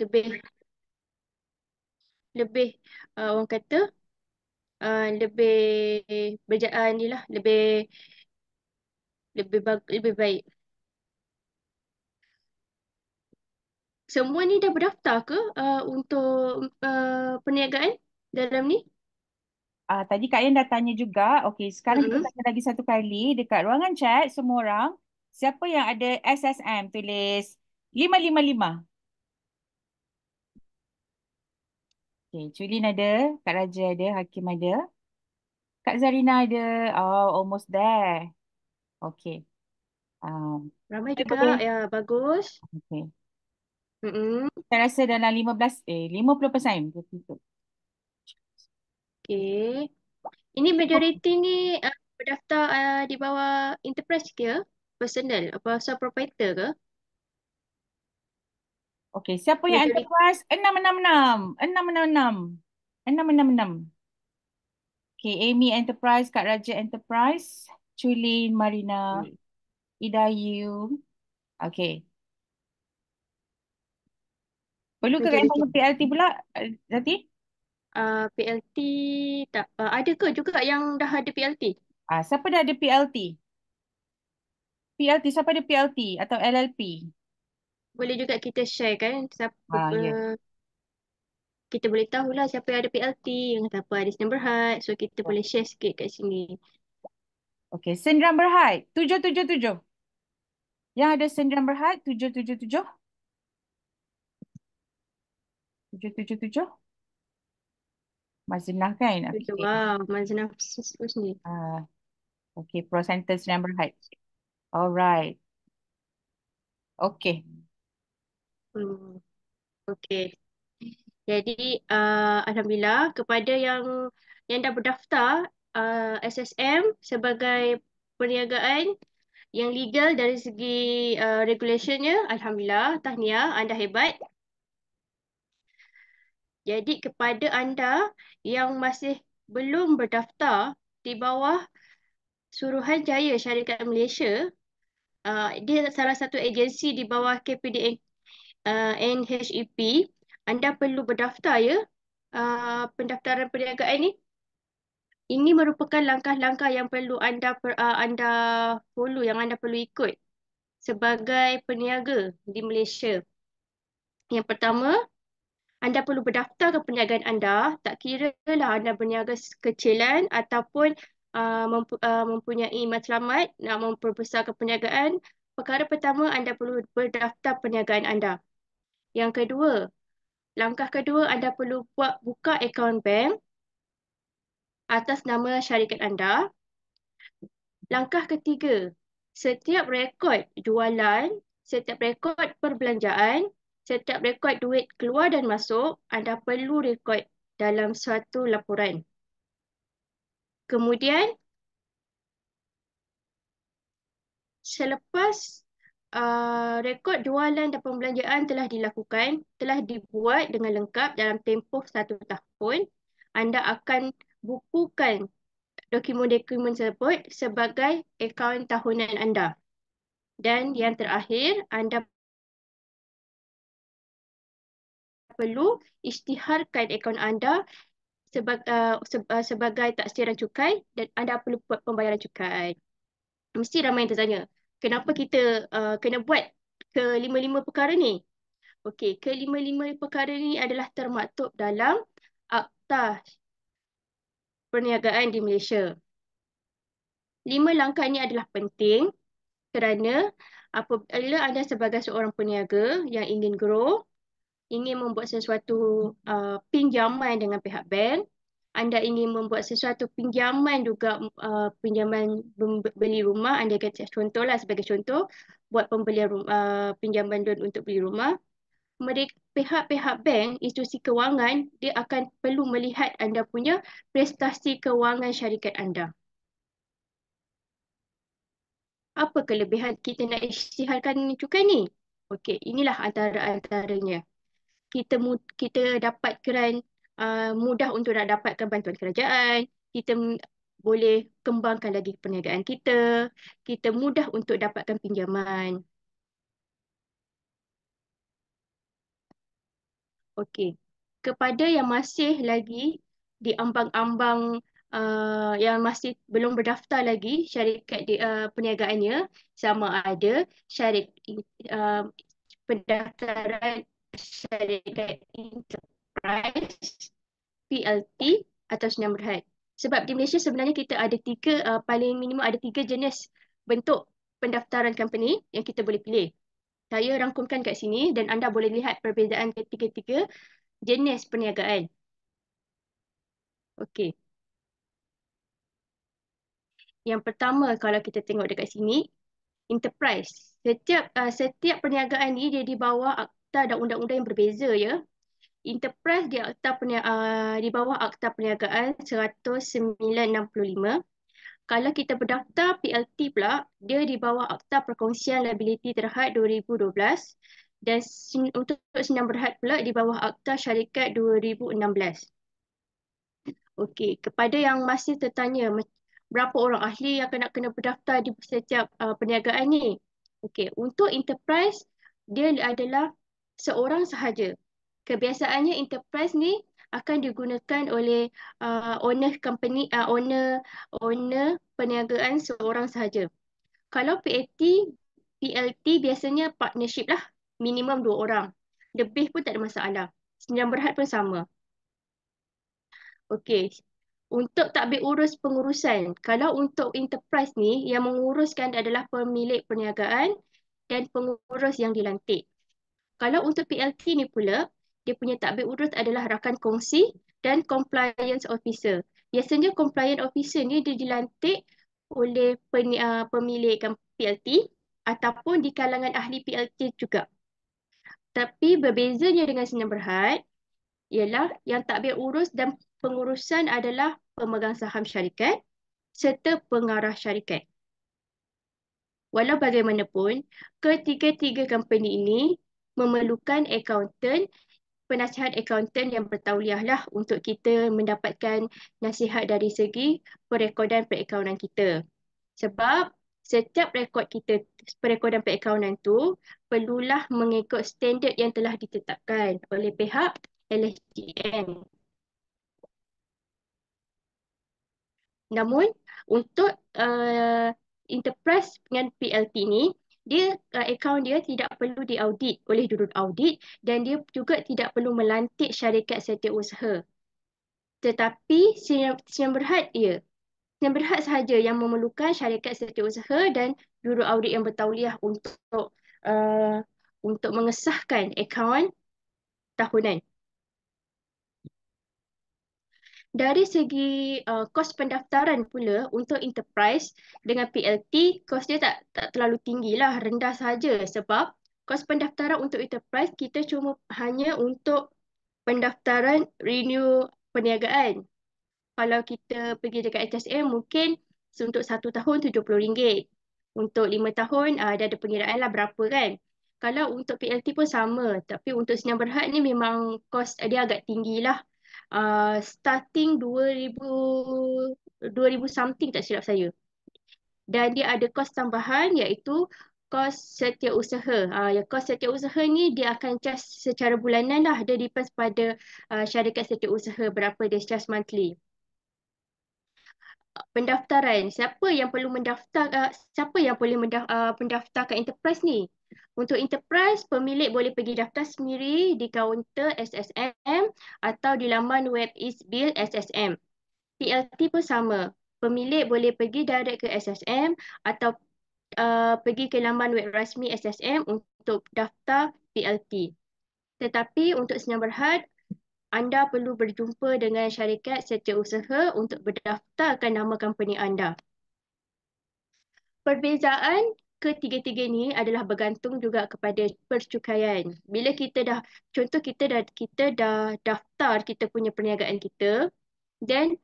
lebih lebih orang kata lebih ni lah, lebih lebih baik. Semua ni dah berdaftar ke untuk perniagaan dalam ni? Tadi Kak Yan dah tanya juga. Okey, sekarang kita Mm-mm. tanya lagi satu kali dekat ruangan chat semua orang. Siapa yang ada SSM tulis 555. Okey, Culin ada, Kak Raja ada, Hakim ada, Kak Zarina ada. Oh, almost there. Okey. Um, Ramai saya juga, boleh. ya bagus. Okey. Mm-mm. Saya rasa dalam 50%. Betul. Okay. Ini majoriti ni berdaftar di bawah enterprise ke? Personal, apa sole proprietor ke? Okey, siapa yang Majoriti. enterprise? 666. 666. 666. Okey, Amy Enterprise, Kak Raja Enterprise, Culin, Marina, Idayu. Okey. Perlu ke kalian Majoriti. tanya PLT pula, Zati? PLT tak ada ke juga yang dah ada PLT? Siapa dah ada PLT? PLT, siapa ada PLT atau LLP? Boleh juga kita share kan siapa Ya. kita boleh tahulah siapa yang ada PLT, yang siapa ada Sdn Bhd. So kita Ya. boleh share sikit kat sini. Okey, Sendirian Berhad, 777. Yang ada Sendirian Berhad, 777. 777. Mazinah kan? Betul. Okey. Wow, Mazna Sus ni. Ah, okey, Pro Center Sendirian Berhad. Alright. Okey. Hmm. Okay. Jadi alhamdulillah kepada yang dah berdaftar SSM sebagai perniagaan yang legal dari segi regulationnya, alhamdulillah, tahniah, anda hebat. Jadi kepada anda yang masih belum berdaftar di bawah Suruhanjaya Syarikat Malaysia, dia salah satu agensi di bawah KPDN NHEP, anda perlu berdaftar ya. Pendaftaran perniagaan ni, ini merupakan langkah-langkah yang perlu anda follow, yang anda perlu ikut sebagai peniaga di Malaysia. Yang pertama, anda perlu berdaftar ke perniagaan anda, tak kira lah anda berniaga kecilan ataupun mempunyai matlamat nak memperbesarkan perniagaan. Perkara pertama, anda perlu berdaftar perniagaan anda. Yang kedua, langkah kedua, anda perlu buka akaun bank atas nama syarikat anda. Langkah ketiga, setiap rekod jualan, setiap rekod perbelanjaan, setiap rekod duit keluar dan masuk, anda perlu rekod dalam suatu laporan. Kemudian, selepas rekod jualan dan pembelanjaan telah dilakukan, telah dibuat dengan lengkap dalam tempoh 1 tahun, anda akan bukukan dokumen-dokumen tersebut sebagai akaun tahunan anda. Dan yang terakhir, anda perlu isytiharkan akaun anda sebagai taksiran cukai dan anda perlu buat pembayaran cukai. Mesti ramai yang tertanya, kenapa kita kena buat kelima-lima perkara ni? Okey, kelima-lima perkara ni adalah termaktub dalam Akta Perniagaan di Malaysia. 5 langkah ini adalah penting kerana apabila anda sebagai seorang peniaga yang ingin grow, ingin membuat sesuatu pinjaman dengan pihak bank, anda ingin membuat sesuatu pinjaman juga, pinjaman beli rumah, anda kata contohlah, sebagai contoh, buat pembelian pinjaman loan untuk beli rumah, pihak-pihak bank, institusi kewangan, dia akan perlu melihat anda punya prestasi kewangan syarikat anda. Apa kelebihan kita nak isytiharkan cukai ni? Okey, inilah antara-antaranya. Kita dapatkan mudah untuk nak dapatkan bantuan kerajaan, kita boleh kembangkan lagi perniagaan kita mudah untuk dapatkan pinjaman. Okey. Kepada yang masih lagi di ambang-ambang yang masih belum berdaftar lagi syarikat perniagaannya, sama ada uh, pendaftaran syarikat enterprise, PLT atau senam berhad. Sebab di Malaysia sebenarnya kita ada paling minimum ada tiga jenis bentuk pendaftaran company yang kita boleh pilih. Saya rangkumkan kat sini dan anda boleh lihat perbezaan ketiga-tiga jenis perniagaan. Okey. Yang pertama kalau kita tengok dekat sini, enterprise. Setiap perniagaan ni dia di bawah akta dan undang-undang yang berbeza ya. Enterprise di bawah Akta Perniagaan 1965. Kalau kita berdaftar PLT pula, dia di bawah Akta Perkongsian Liability Terhad 2012 dan untuk senam berhad pula di bawah Akta Syarikat 2016. Okey, kepada yang masih tertanya berapa orang ahli yang kena berdaftar di setiap perniagaan ni. Okey, untuk enterprise dia adalah seorang sahaja. Kebiasaannya enterprise ni akan digunakan oleh owner perniagaan seorang sahaja. Kalau PLT biasanya partnership lah, minimum dua orang. Lebih pun tak ada masalah. Senjam berhad pun sama. Okey. Untuk tadbir urus pengurusan, kalau untuk enterprise ni yang menguruskan adalah pemilik perniagaan dan pengurus yang dilantik. Kalau untuk PLT ni pula, dia punya tadbir urus adalah rakan kongsi dan compliance officer. Biasanya compliance officer ni dia dilantik oleh pemilik PLT ataupun di kalangan ahli PLT juga. Tapi berbezanya dengan Sdn Bhd ialah yang tadbir urus dan pengurusan adalah pemegang saham syarikat serta pengarah syarikat. Walau bagaimanapun, ketiga-tiga company ini memerlukan penasihat akaunten yang bertauliah lah untuk kita mendapatkan nasihat dari segi perekodan perakaunan kita. Sebab setiap perekodan perakaunan tu perlulah mengikut standard yang telah ditetapkan oleh pihak LSDM. Namun untuk enterprise dengan PLT ni, akaun dia tidak perlu diaudit oleh jurun audit dan dia juga tidak perlu melantik syarikat setiausaha. Tetapi Sdn Bhd Sdn Bhd sahaja yang memerlukan syarikat setiausaha dan juru audit yang bertauliah uh, untuk mengesahkan akaun tahunan. Dari segi kos pendaftaran pula untuk enterprise dengan PLT, kos dia tak terlalu tinggi lah, rendah saja sebab kos pendaftaran untuk enterprise kita cuma hanya untuk pendaftaran renew perniagaan. Kalau kita pergi dekat HSM mungkin untuk 1 tahun RM70. Untuk 5 tahun dia ada pengiraan lah berapa kan. Kalau untuk PLT pun sama, tapi untuk Sdn Bhd ni memang kos dia agak tinggi lah. Starting 2000 something tak silap saya. Dan dia ada kos tambahan iaitu kos setiausaha. Kos setiausaha ni dia akan charge secara bulanan lah. Dia depends pada syarikat setiausaha berapa dia charge monthly. Pendaftaran, siapa yang boleh mendaftarkan enterprise ni? Untuk enterprise, pemilik boleh pergi daftar sendiri di kaunter SSM atau di laman web Isbil SSM. PLT pun sama. Pemilik boleh pergi direct ke SSM atau pergi ke laman web rasmi SSM untuk daftar PLT. Tetapi untuk Sdn Bhd, anda perlu berjumpa dengan syarikat setiausaha untuk berdaftarkan nama company anda. Perbezaan ketiga-tiga ni adalah bergantung juga kepada percukaian. Bila kita dah daftar kita punya perniagaan kita, dan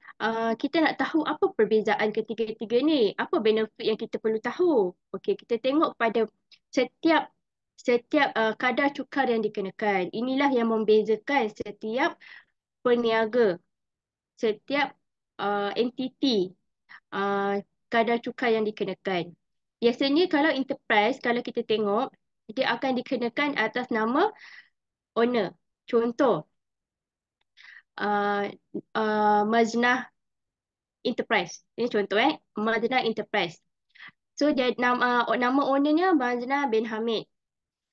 kita nak tahu apa perbezaan ketiga-tiga ni, apa benefit yang kita perlu tahu. Okey, kita tengok pada setiap kadar cukar yang dikenakan. Inilah yang membezakan setiap peniaga, setiap entiti, kadar cukai yang dikenakan. Biasanya kalau enterprise, kalau kita tengok, dia akan dikenakan atas nama owner. Contoh, uh, Maznah Enterprise. Ini contoh Maznah Enterprise. So jadi nama ownernya Maznah bin Hamid.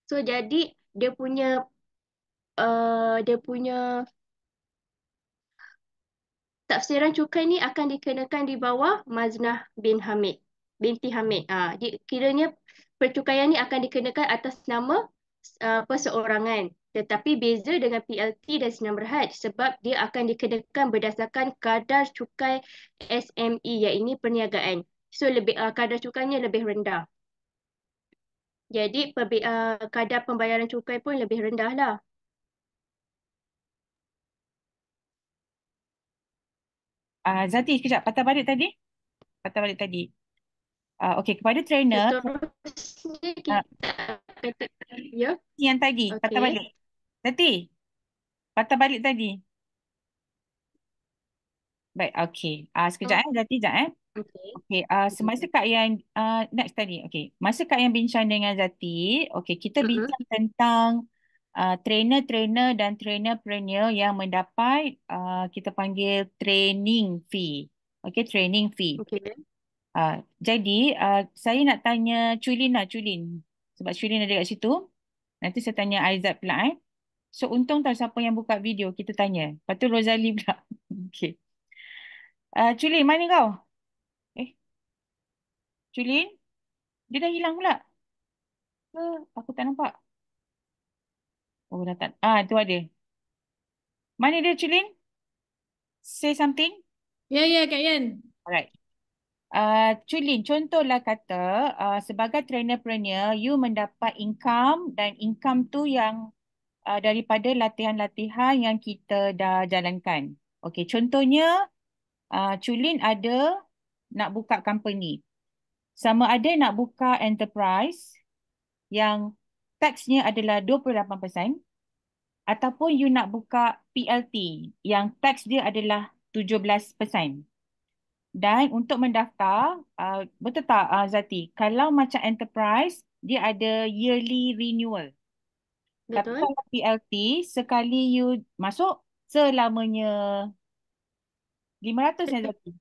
So jadi dia punya tafsiran cukai ni akan dikenakan di bawah Maznah bin Hamid, binti Hamid. Kiranya percukaian ni akan dikenakan atas nama perseorangan. Tetapi beza dengan PLT dan Senam Berhad sebab dia akan dikenakan berdasarkan kadar cukai SME, iaitu perniagaan. So kadar cukainya lebih rendah. Jadi kadar pembayaran cukai pun lebih rendah lah. Zati, sekejap. Patah balik tadi. Patah balik tadi. Okey, kepada trainer, Seterusnya uh, kita katakan, ya, yang tadi, patah okey. balik. Zati, patah balik tadi. Baik, okey. Sekejap Oh, Zati, sekejap okey. Okey, semasa Kak yang next tadi. Okey, masa Kak yang bincang dengan Zati, okey, kita Mm-mm. bincang tentang trainer-trainer dan trainerpreneur yang mendapat kita panggil training fee. Okey, training fee. Okey. Jadi saya nak tanya Culin lah, Culin. Sebab Culin ada kat situ. Nanti saya tanya Aizat pula So untung tahu siapa yang buka video, kita tanya. Lepas tu Rosalie pula. Okey. Culin, mana kau? Eh, Culin? Dia dah hilang pula. Ke aku tak nampak. Oh, dah tak. Tu ada. Mana dia, Culin? Say something. Ya, ya, Kak Yan. Alright. Culin, contohlah kata sebagai trainerpreneur, you mendapat income dan income tu yang daripada latihan-latihan yang kita dah jalankan. Okey, contohnya Culin ada nak buka company. Sama ada nak buka enterprise yang taxnya adalah 28%, ataupun you nak buka PLT yang tax dia adalah 17%. Dan untuk mendaftar, betul tak Zati? Kalau macam enterprise, dia ada yearly renewal. Tapi Betul. kalau PLT, sekali you masuk, selamanya 500 ya Zati?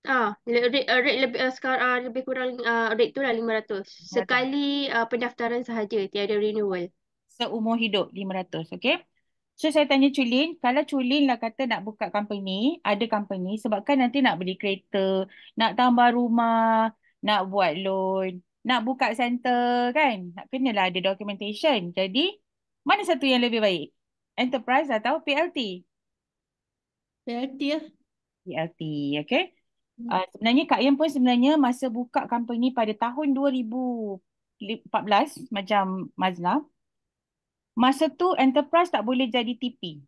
Rate lebih sekarang lebih kurang rate tu lah 500. 500. Sekali pendaftaran sahaja, tiada renewal. Seumur hidup 500, okey? So saya tanya Culin, kalau Culin lah kata nak buka company, ada company, sebab kan nanti nak beli kereta, nak tambah rumah, nak buat loan, nak buka center kan, nak kenalah ada documentation. Jadi, mana satu yang lebih baik? Enterprise atau PLT? PLT ya. PLT, okey? Sebenarnya Kak Yan pun sebenarnya masa buka company pada tahun 2014, macam Mazna, masa tu enterprise tak boleh jadi TP.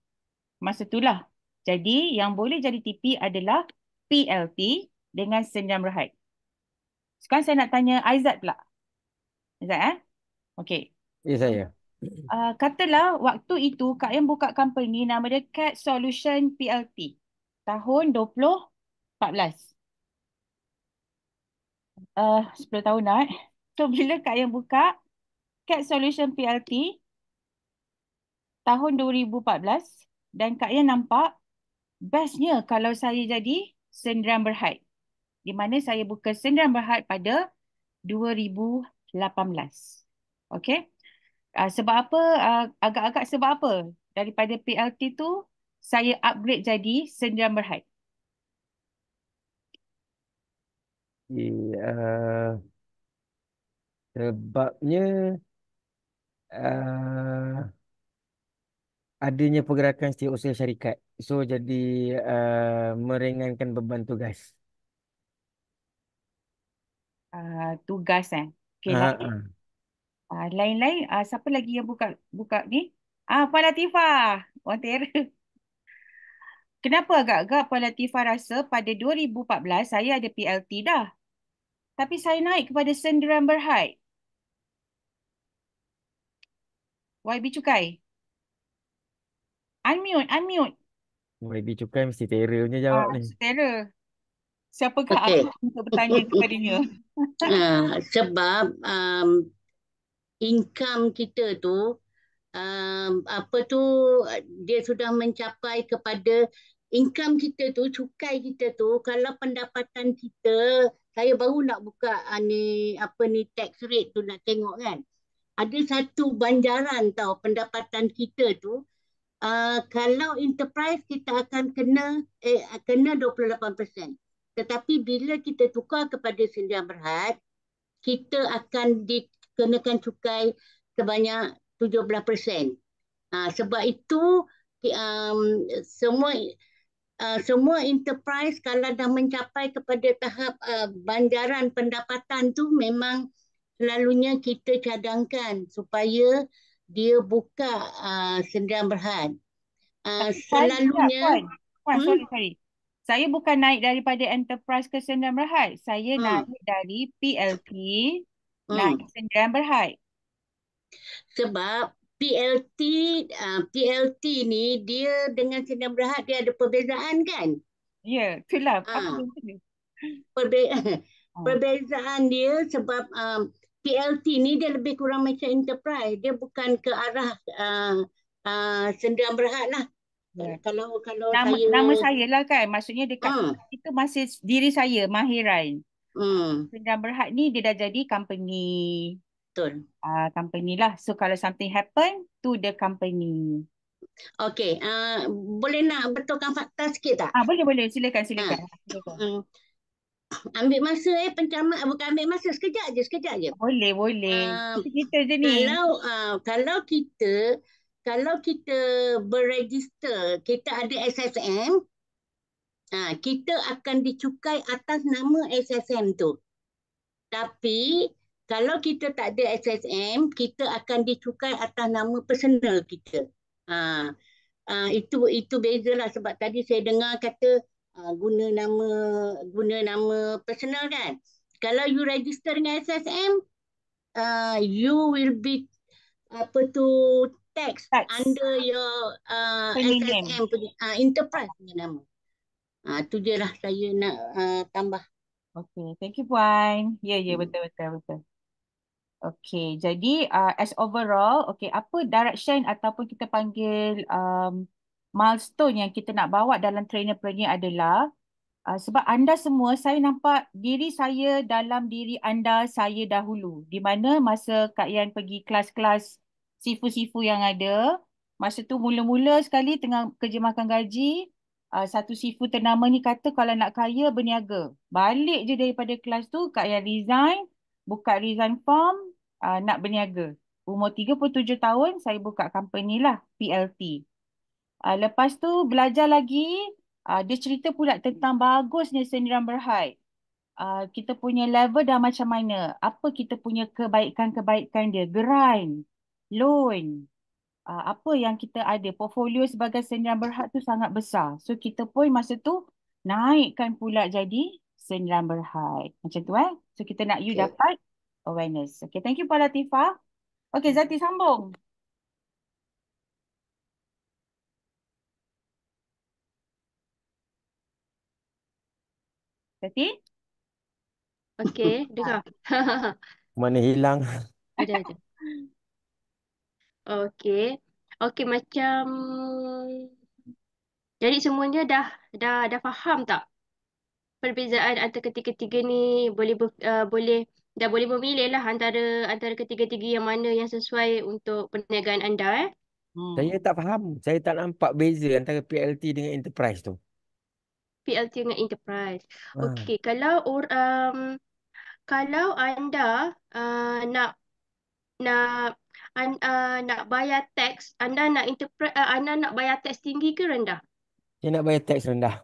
Masa itulah. Jadi yang boleh jadi TP adalah PLT dengan Sdn Bhd. Sekarang saya nak tanya Aizat pula. Aizat Okey. Ya saya. Katalah waktu itu Kak yang buka company nama dia Cat Solution PLT. Tahun 2014. 10 tahun dah. So bila Kak yang buka Cat Solution PLT tahun 2014 dan Kak yang nampak bestnya kalau saya jadi Sdn Bhd. Di mana saya buka Sdn Bhd pada 2018. Okey. Sebab apa? Agak-agak sebab apa? Daripada PLT tu, saya upgrade jadi Sdn Bhd. Sebabnya uh, adanya pergerakan setiausaha syarikat. So jadi meringankan beban tugas. Tugas Okey, Ah, lain. ah. Lain-lain, siapa lagi yang buka buka ni? Puan Latifah. Orang terror. Kenapa agak-agak Puan Latifah rasa pada 2014 saya ada PLT dah. Tapi saya naik kepada Sdn Bhd. YB Cukai. Unmute, unmute. Lebih cukai mesti terror punya jawab ni. Terror. Siapakah Okey. aku untuk bertanya kepadanya? Sebab income kita tu apa tu, dia sudah mencapai kepada income kita tu, cukai kita tu, kalau pendapatan kita, saya baru nak buka ni apa ni tax rate tu nak tengok kan. Ada satu banjaran tau pendapatan kita tu. Kalau enterprise kita akan kena 28%. Tetapi bila kita tukar kepada Sdn Bhd, kita akan dikenakan cukai sebanyak 17%. Sebab itu semua enterprise kalau dah mencapai kepada tahap banjaran pendapatan tu, memang selalunya kita cadangkan supaya dia buka Sdn Bhd. Puan, sekejap, Selalunya Puan, sorry. Saya bukan naik daripada enterprise ke Sdn Bhd. Saya naik dari PLT naik Sdn Bhd. sebab PLT ni dia dengan Sdn Bhd dia ada perbezaan kan? Ya, itulah. Apa Ah. beza? Perbezaan dia sebab PLT ni dia lebih kurang macam enterprise. Dia bukan ke arah Sdn Bhd lah. Ya. Kalau Nama saya lah kan. Maksudnya dekat itu masih diri saya, Mahiran. Sdn Bhd ni dia dah jadi company. Betul. Company lah. So kalau something happen to the company. Okey, boleh nak betulkan fakta sikit tak? Boleh. Silakan. Ambil masa bukan ambil masa, sekejap je. Boleh. Kita je ni. Kalau kita berregister, kita ada SSM, kita akan dicukai atas nama SSM tu. Tapi kalau kita tak ada SSM, kita akan dicukai atas nama personal kita. Itu bezalah, sebab tadi saya dengar kata guna nama personal kan. Kalau you register dengan SSM, you will be tax under your SSM punya enterprise punya nama. Tu je lah saya nak tambah. Okay, thank you Puan. Ya, betul. Okay, jadi as overall, okay, apa direction ataupun kita panggil milestone yang kita nak bawa dalam trainer-trainer adalah sebab anda semua, saya nampak diri saya dalam diri anda saya dahulu. Di mana masa Kak Yan pergi kelas-kelas sifu-sifu yang ada, masa tu mula-mula sekali tengah kerja makan gaji, satu sifu ternama ni kata kalau nak kaya berniaga. Balik je daripada kelas tu, Kak Yan resign, buka resign form, nak berniaga. Umur 37 tahun, saya buka company lah, PLT. Lepas tu belajar lagi, dia cerita pula tentang bagusnya Sdn Bhd. Kita punya level dah macam mana, apa kita punya kebaikan-kebaikan dia, geran, loan, apa yang kita ada, portfolio sebagai Sdn Bhd tu sangat besar. So kita pun masa tu naikkan pula jadi Sdn Bhd. Macam tu So kita nak you dapat awareness. Okay, thank you Pak Latifah. Okay, Zati sambung. Zati? Okey, dengar. Mana hilang? Ada. Okey, macam jadi semuanya dah faham tak perbezaan antara ketiga-tiga ni, dah boleh memilih lah antara ketiga-tiga yang mana yang sesuai untuk perniagaan anda Saya tak faham. Saya tak nampak beza antara PLT dengan enterprise tu. PLT dengan enterprise. Ah. Okey, kalau anda nak bayar tax, anda nak bayar tax tinggi ke rendah? Saya nak bayar tax rendah.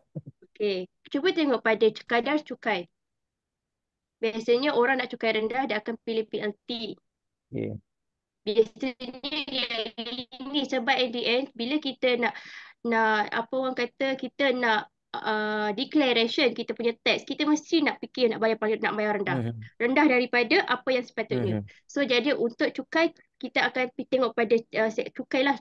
Okey, cuba tengok pada kadar cukai. Biasanya orang nak cukai rendah, dia akan pilih PLT. Okay. Biasanya yang ini sebab at the end, bila kita nak apa orang kata, kita nak declaration kita punya tax, kita mesti nak fikir nak bayar rendah. Rendah daripada apa yang sepatutnya. So jadi untuk cukai, kita akan tengok pada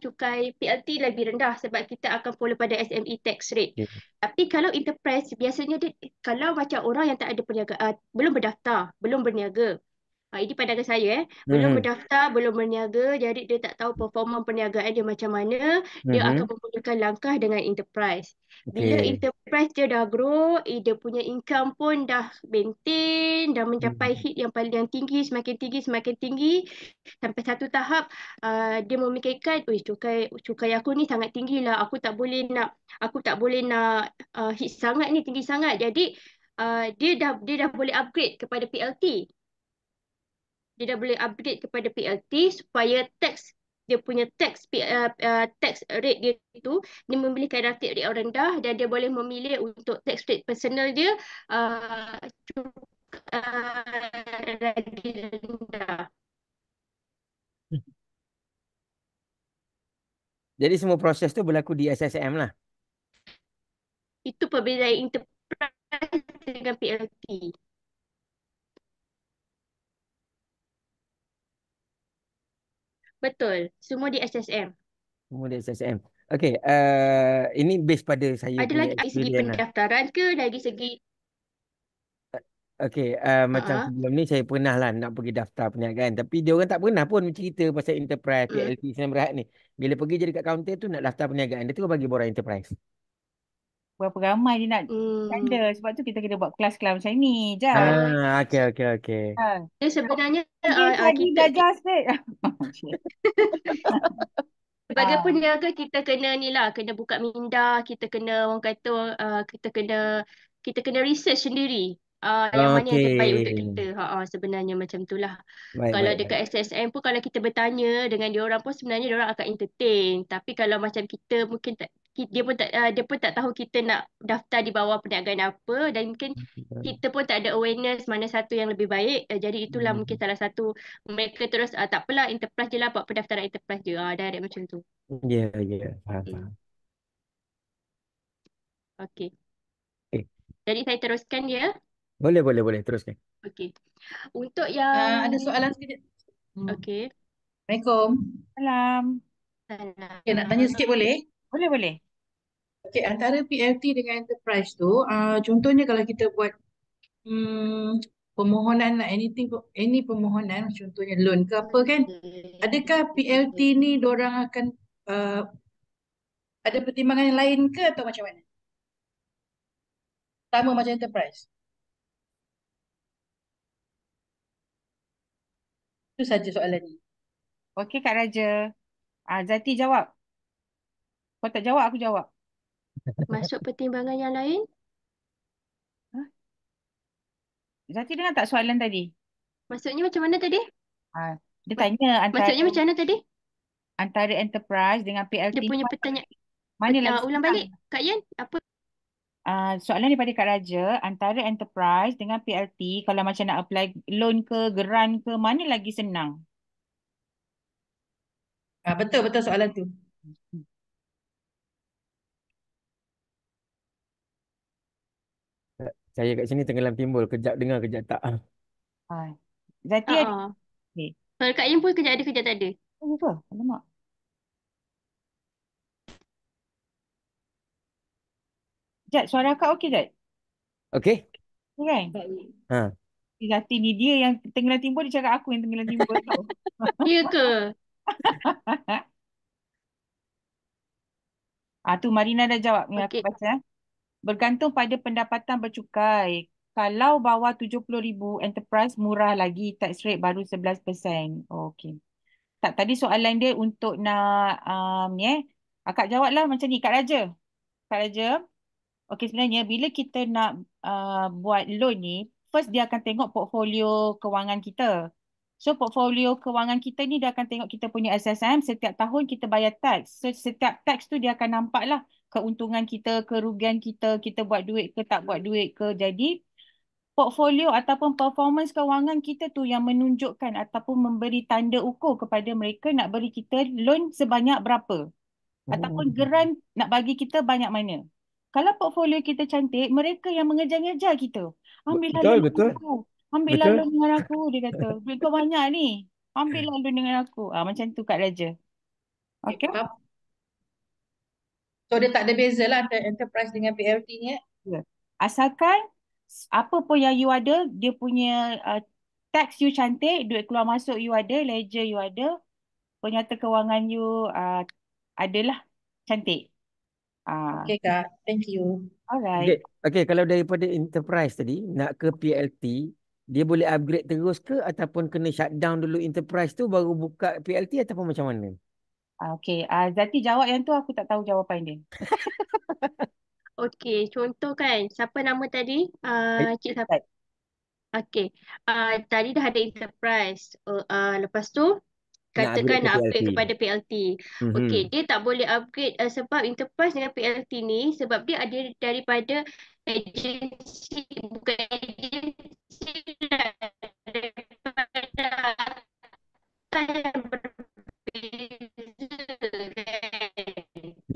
cukai PLT lebih rendah sebab kita akan follow pada SME tax rate. Tapi kalau enterprise biasanya kalau macam orang yang tak ada perniagaan, belum berdaftar, belum berniaga, Ini pandangan saya belum Mhm. berdaftar, belum berniaga, jadi dia tak tahu performa perniagaan dia macam mana, dia akan Mhm. memulakan langkah dengan enterprise. Bila Okey. enterprise dia dah grow, dia punya income pun dah maintain, dah mencapai Mhm. hit yang paling yang tinggi, semakin tinggi, sampai satu tahap dia memikirkan, cukai aku ni sangat tinggi lah, aku tak boleh nak hit sangat ni, tinggi sangat. Jadi dia dah boleh upgrade kepada PLT. Dia dah boleh upgrade kepada PLT supaya dia punya tax rate dia itu, dia memiliki relatif rate yang rendah, dan dia boleh memilih untuk tax rate personal dia uh, lagi rendah. Jadi semua proses tu berlaku di SSM lah. Itu perbezaan enterprise dengan PLT. Betul, semua di SSM. Semua di SSM. Okey, ini base pada saya Ada punya lagi dari segi experience lah. pendaftaran ke, dari segi Okey, macam uh, sebelum ni saya pernah lah nak pergi daftar perniagaan. Tapi dia orang tak pernah pun cerita pasal enterprise, mm, PLT, Sdn Bhd ni. Bila pergi je dekat kaunter tu nak daftar perniagaan, dia terus bagi borang enterprise. Berapa ramai dia nak tanda. mm, Sebab tu kita kena buat kelas-kelas macam ni. Jad. Okey, okey, okey. Ha. dia sebenarnya Again, tadi kita belajar sikit. sebagai Ah, peniaga kita kena ni lah, kena buka minda, kita kena orang kata kita kena research sendiri yang mana yang terbaik untuk Okey. kita. Sebenarnya macam itulah. Baik, Kalau baik, baik. dekat SSM pun kalau kita bertanya dengan dia orang pun sebenarnya dia orang akan entertain. Tapi kalau macam kita mungkin tak dia pun tak tahu kita nak daftar di bawah perniagaan apa, dan mungkin kita pun tak ada awareness mana satu yang lebih baik. Jadi itulah mungkin salah satu, mereka terus tak apalah, enterprise je lah, buat pendaftaran enterprise je. Direct macam tu. Ya, ya, faham, Hmm. faham. Okey. Okey. Jadi saya teruskan dia. Boleh, boleh, boleh. Teruskan. Okey. Untuk yang Ada soalan sekejap. okey. Assalamualaikum. salam. Okay, nak tanya sikit boleh? Boleh, boleh. Okay, antara PLT dengan enterprise tu, contohnya kalau kita buat permohonan lah, any permohonan, contohnya loan ke apa kan, adakah PLT ni diorang akan uh, ada pertimbangan yang lain ke atau macam mana? Sama macam enterprise? Itu saja soalannya. Okey, Kak Raja. Zati jawab. Kau tak jawab, aku jawab. Masuk pertimbangan yang lain. Ha? Zati dengar tak soalan tadi? Maksudnya macam mana tadi? Ah, dia Ma- tanya antara Maksudnya macam mana tadi? enterprise dengan Dia PLT punya pertanyaan. mana lagi Ulang senang? balik. Kak Yan, apa? Soalan daripada Kak Raja, antara enterprise dengan PLT, kalau macam nak apply loan ke, geran ke, mana lagi senang? Betul, betul soalan tu. Saya kat sini tenggelam timbul. Kejap dengar, kejap tak. Ah, Zati ada? Uh-uh. Okay. Kalau Kak Yan pun kejap ada, kejap tak ada. Oh, apa? Alamak. Jad, suara kak okey, Jad? Okey? Okay, kan? Ha. Zati ni dia yang tenggelam timbul, dia cakap aku yang tenggelam timbul tu. Ya ke? Tu Marina dah jawab. Ni aku Okey. baca. Bergantung pada pendapatan bercukai. Kalau bawah 70,000 enterprise murah lagi, tax rate baru 11%. Okey. Tak, tadi soalan dia untuk nak ni Akak jawablah macam ni, Kak Raja. Kak Raja, okey, sebenarnya bila kita nak buat loan ni, first dia akan tengok portfolio kewangan kita. So portfolio kewangan kita ni dia akan tengok kita punya SSM, setiap tahun kita bayar tax. So setiap tax tu dia akan nampak lah keuntungan kita, kerugian kita, kita buat duit ke tak buat duit ke. Jadi portfolio ataupun performance kewangan kita tu yang menunjukkan ataupun memberi tanda ukur kepada mereka nak beri kita loan sebanyak berapa. Ataupun geran nak bagi kita banyak mana. Kalau portfolio kita cantik, mereka yang mengejar-ngejar kita. Ambillah Betul, loan dengan betul. aku. Ambillah Betul. loan dengan aku, dia kata. Duit kau banyak ni. Ambillah loan dengan aku. Macam tu Kak Raja. Okay, Okey? faham. So dia tak ada beza lah antara enterprise dengan PLT ni. Ya. Asalkan apa pun yang you ada, dia punya tax you cantik, duit keluar masuk you ada, ledger you ada, penyata kewangan you adalah cantik. Okey Kak, thank you. Alright. Okey, kalau daripada enterprise tadi nak ke PLT, dia boleh upgrade terus ke ataupun kena shutdown dulu enterprise tu baru buka PLT ataupun macam mana? Okey, Zati jawab yang tu, aku tak tahu jawapan dia. Okey, contoh kan, siapa nama tadi? Cik siapa? Right. Okey, tadi dah ada enterprise. Lepas tu, Nak upgrade katakan ke nak PLT. upgrade kepada PLT. Okey, Mhm. dia tak boleh upgrade sebab enterprise dengan PLT ni, sebab dia ada daripada agensi, bukan agensi lah, daripada atas yang berbeza kan.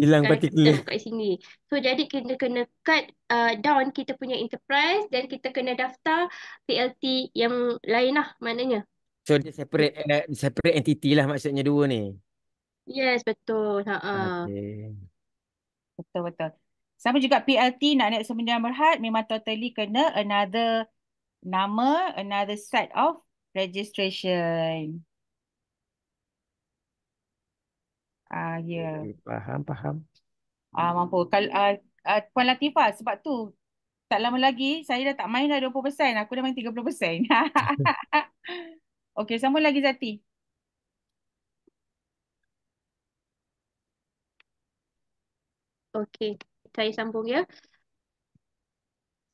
Hilang Kalau kita particular. buka sini. So jadi kita kena cut down kita punya enterprise dan kita kena daftar PLT yang lain lah maknanya. So dia separate entity lah maksudnya dua ni. Yes, betul. Okey. Betul-betul. Sama juga PLT nak naik Sembilan Berhad memang totally kena another nama, another set of registration. Ya. Okay, faham. Mampu. Kalau Puan Latifah, sebab tu tak lama lagi saya dah tak main dah 20%, aku dah main 30%. Okey, sambung lagi Zati. Okey, saya sambung ya.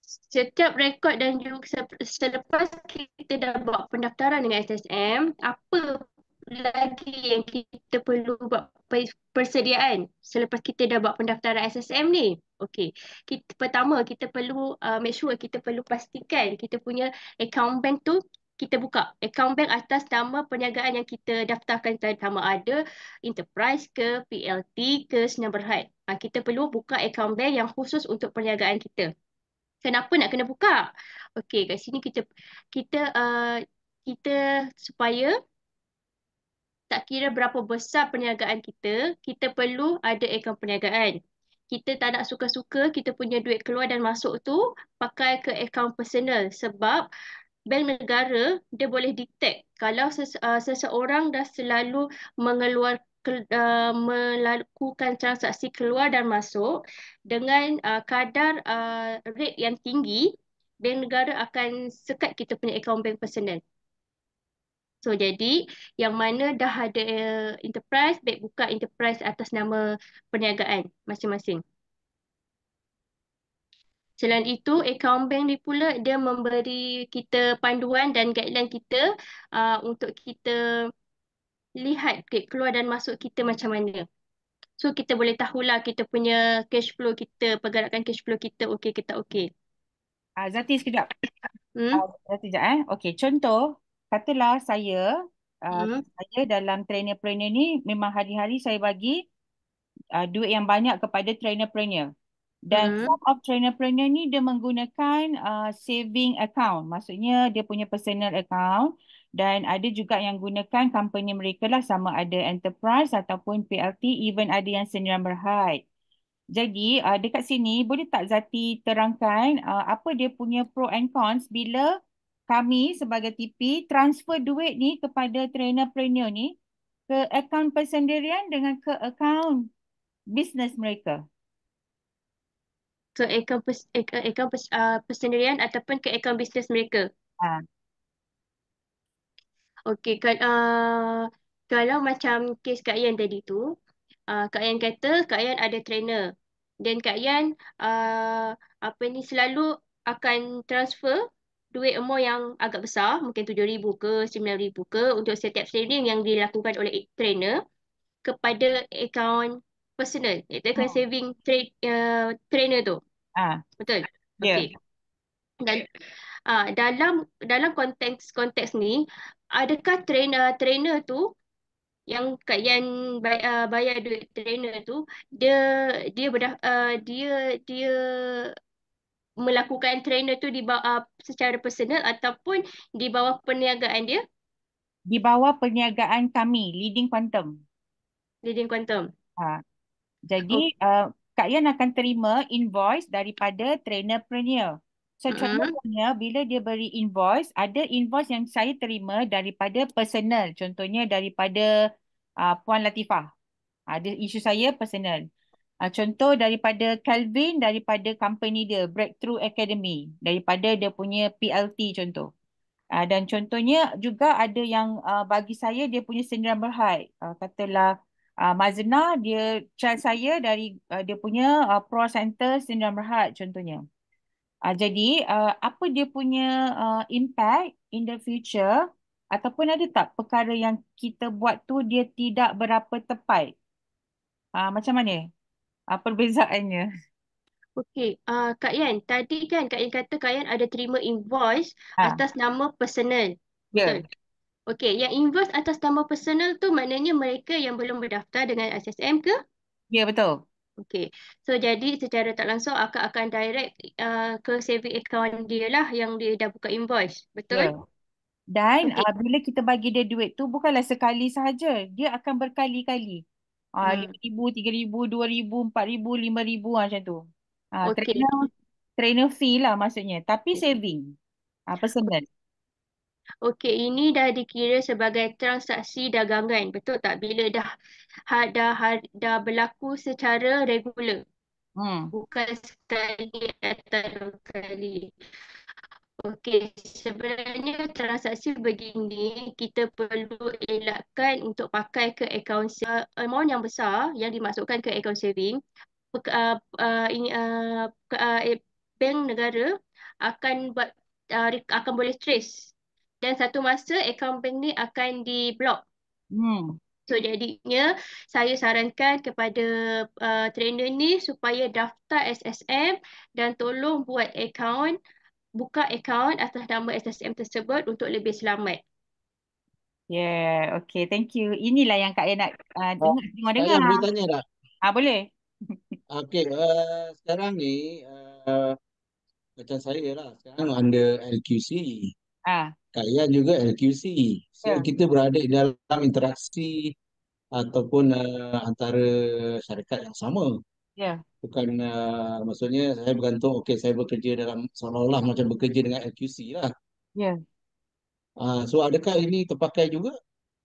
Setiap rekod dan juga selepas kita dah buat pendaftaran dengan SSM, apa lagi yang kita perlu buat persediaan selepas kita dah buat pendaftaran SSM ni? Okey, pertama kita perlu make sure, kita perlu pastikan kita punya account bank tu kita buka. Account bank atas nama perniagaan yang kita daftarkan tadi, sama ada enterprise ke, PLT ke, Sinar Berhad. Kita perlu buka account bank yang khusus untuk perniagaan kita. Kenapa nak kena buka? Okey, kat sini kita uh, kita supaya tak kira berapa besar perniagaan kita perlu ada akaun perniagaan. Kita tak nak suka-suka kita punya duit keluar dan masuk tu pakai ke akaun personal, sebab bank negara dia boleh detect kalau seseorang dah selalu melakukan transaksi keluar dan masuk dengan kadar rate yang tinggi, bank negara akan sekat kita punya akaun bank personal. So jadi yang mana dah ada enterprise, baik buka enterprise atas nama perniagaan masing-masing. Selain itu, account bank ni pula dia memberi kita panduan dan guideline kita untuk kita lihat keluar dan masuk kita macam mana. So kita boleh tahulah kita punya cash flow kita, pergerakan cash flow kita okey ke tak okey. Zati sekejap. Hmm? Zati sekejap. Okey, contoh, katalah Hmm? saya dalam trainerpreneur ni memang hari-hari saya bagi duit yang banyak kepada trainerpreneur. Dan Hmm? some of trainerpreneur ni dia menggunakan saving account. Maksudnya dia punya personal account. Dan ada juga yang gunakan company mereka lah, sama ada enterprise ataupun PLT, even ada yang Sendirian Berhad. Jadi dekat sini boleh tak Zati terangkan apa dia punya pro and cons bila kami sebagai TP transfer duit ni kepada trainerpreneur ni ke akaun persendirian dengan ke akaun bisnes mereka. Ke akaun persendirian ataupun ke akaun bisnes mereka. Ah, Okey, kalau macam kes Kak Yan tadi tu, Kak Yan kata Kak Yan ada trainer dan Kak Yan apa ni selalu akan transfer duit amount yang agak besar, mungkin 7,000 ke 9,000 ke untuk setiap trading yang dilakukan oleh trainer kepada akaun personal, iaitu akaun hmm. saving trainer tu. ah, Betul? Ya. Okey. Dan dalam konteks ni, adakah trainer tu yang Kak Yan bayar duit trainer tu, dia dia berdah, dia melakukan trainer tu di bawah secara personal ataupun di bawah perniagaan dia, Di bawah perniagaan kami, Leading Quantum. Leading Quantum. Ah, jadi Oh, Kak Yan akan terima invoice daripada trainerpreneur. So Mm-mm. contohnya bila dia beri invoice, ada invoice yang saya terima daripada personal. Contohnya daripada Puan Latifah. Ada isu saya personal. Contoh daripada Calvin, daripada company dia, Breakthrough Academy. Daripada dia punya PLT contoh. Dan contohnya juga ada yang bagi saya dia punya sindiran berhad. Katalah Mazna, dia child saya dari dia punya Pro Center sindiran berhad contohnya. Jadi apa dia punya impact in the future ataupun ada tak perkara yang kita buat tu dia tidak berapa tepat? Macam mana perbezaannya? Okey, Kak Yan, tadi kan Kak Yan kata Kak Yan ada terima invoice Ah, atas nama personal. Betul? ya, Okey, yang invoice atas nama personal tu maknanya mereka yang belum berdaftar dengan SSM ke? ya betul. Okey. So jadi secara tak langsung akak akan direct ke saving account dia lah yang dia dah buka invoice. Betul? Ya. Dan Okey. bila kita bagi dia duit tu bukanlah sekali sahaja. Dia akan berkali-kali. Hmm. 5,000, 3,000, 2,000, 4,000, 5,000 macam tu. Okey. Trainer fee lah maksudnya. Tapi saving. Personal. Okey, ini dah dikira sebagai transaksi dagangan. Betul tak? Bila dah berlaku secara regular. Hmm. Bukan sekali atau dua kali. Okey, sebenarnya transaksi begini kita perlu elakkan untuk pakai ke akaun amount yang besar yang dimasukkan ke akaun saving. Pek- uh, ini bank negara akan akan boleh trace dan satu masa akaun bank ni akan di-block. Hmm. So jadinya saya sarankan kepada trainer ni supaya daftar SSM dan tolong buka akaun atas nama SSM tersebut untuk lebih selamat. Yeah, okay, thank you. Inilah yang Kak Ayan nak Ah, dengar-dengar. saya boleh tanya tak? Boleh? Okey, sekarang ni macam saya lah. Sekarang under LQC. Ah, Kalian juga LQC. So ya, kita berada di dalam interaksi ataupun antara syarikat yang sama. ya. Bukan maksudnya saya bergantung, okey saya bekerja dalam seolah-olah macam bekerja dengan LQC lah. Ya, So adakah ini terpakai juga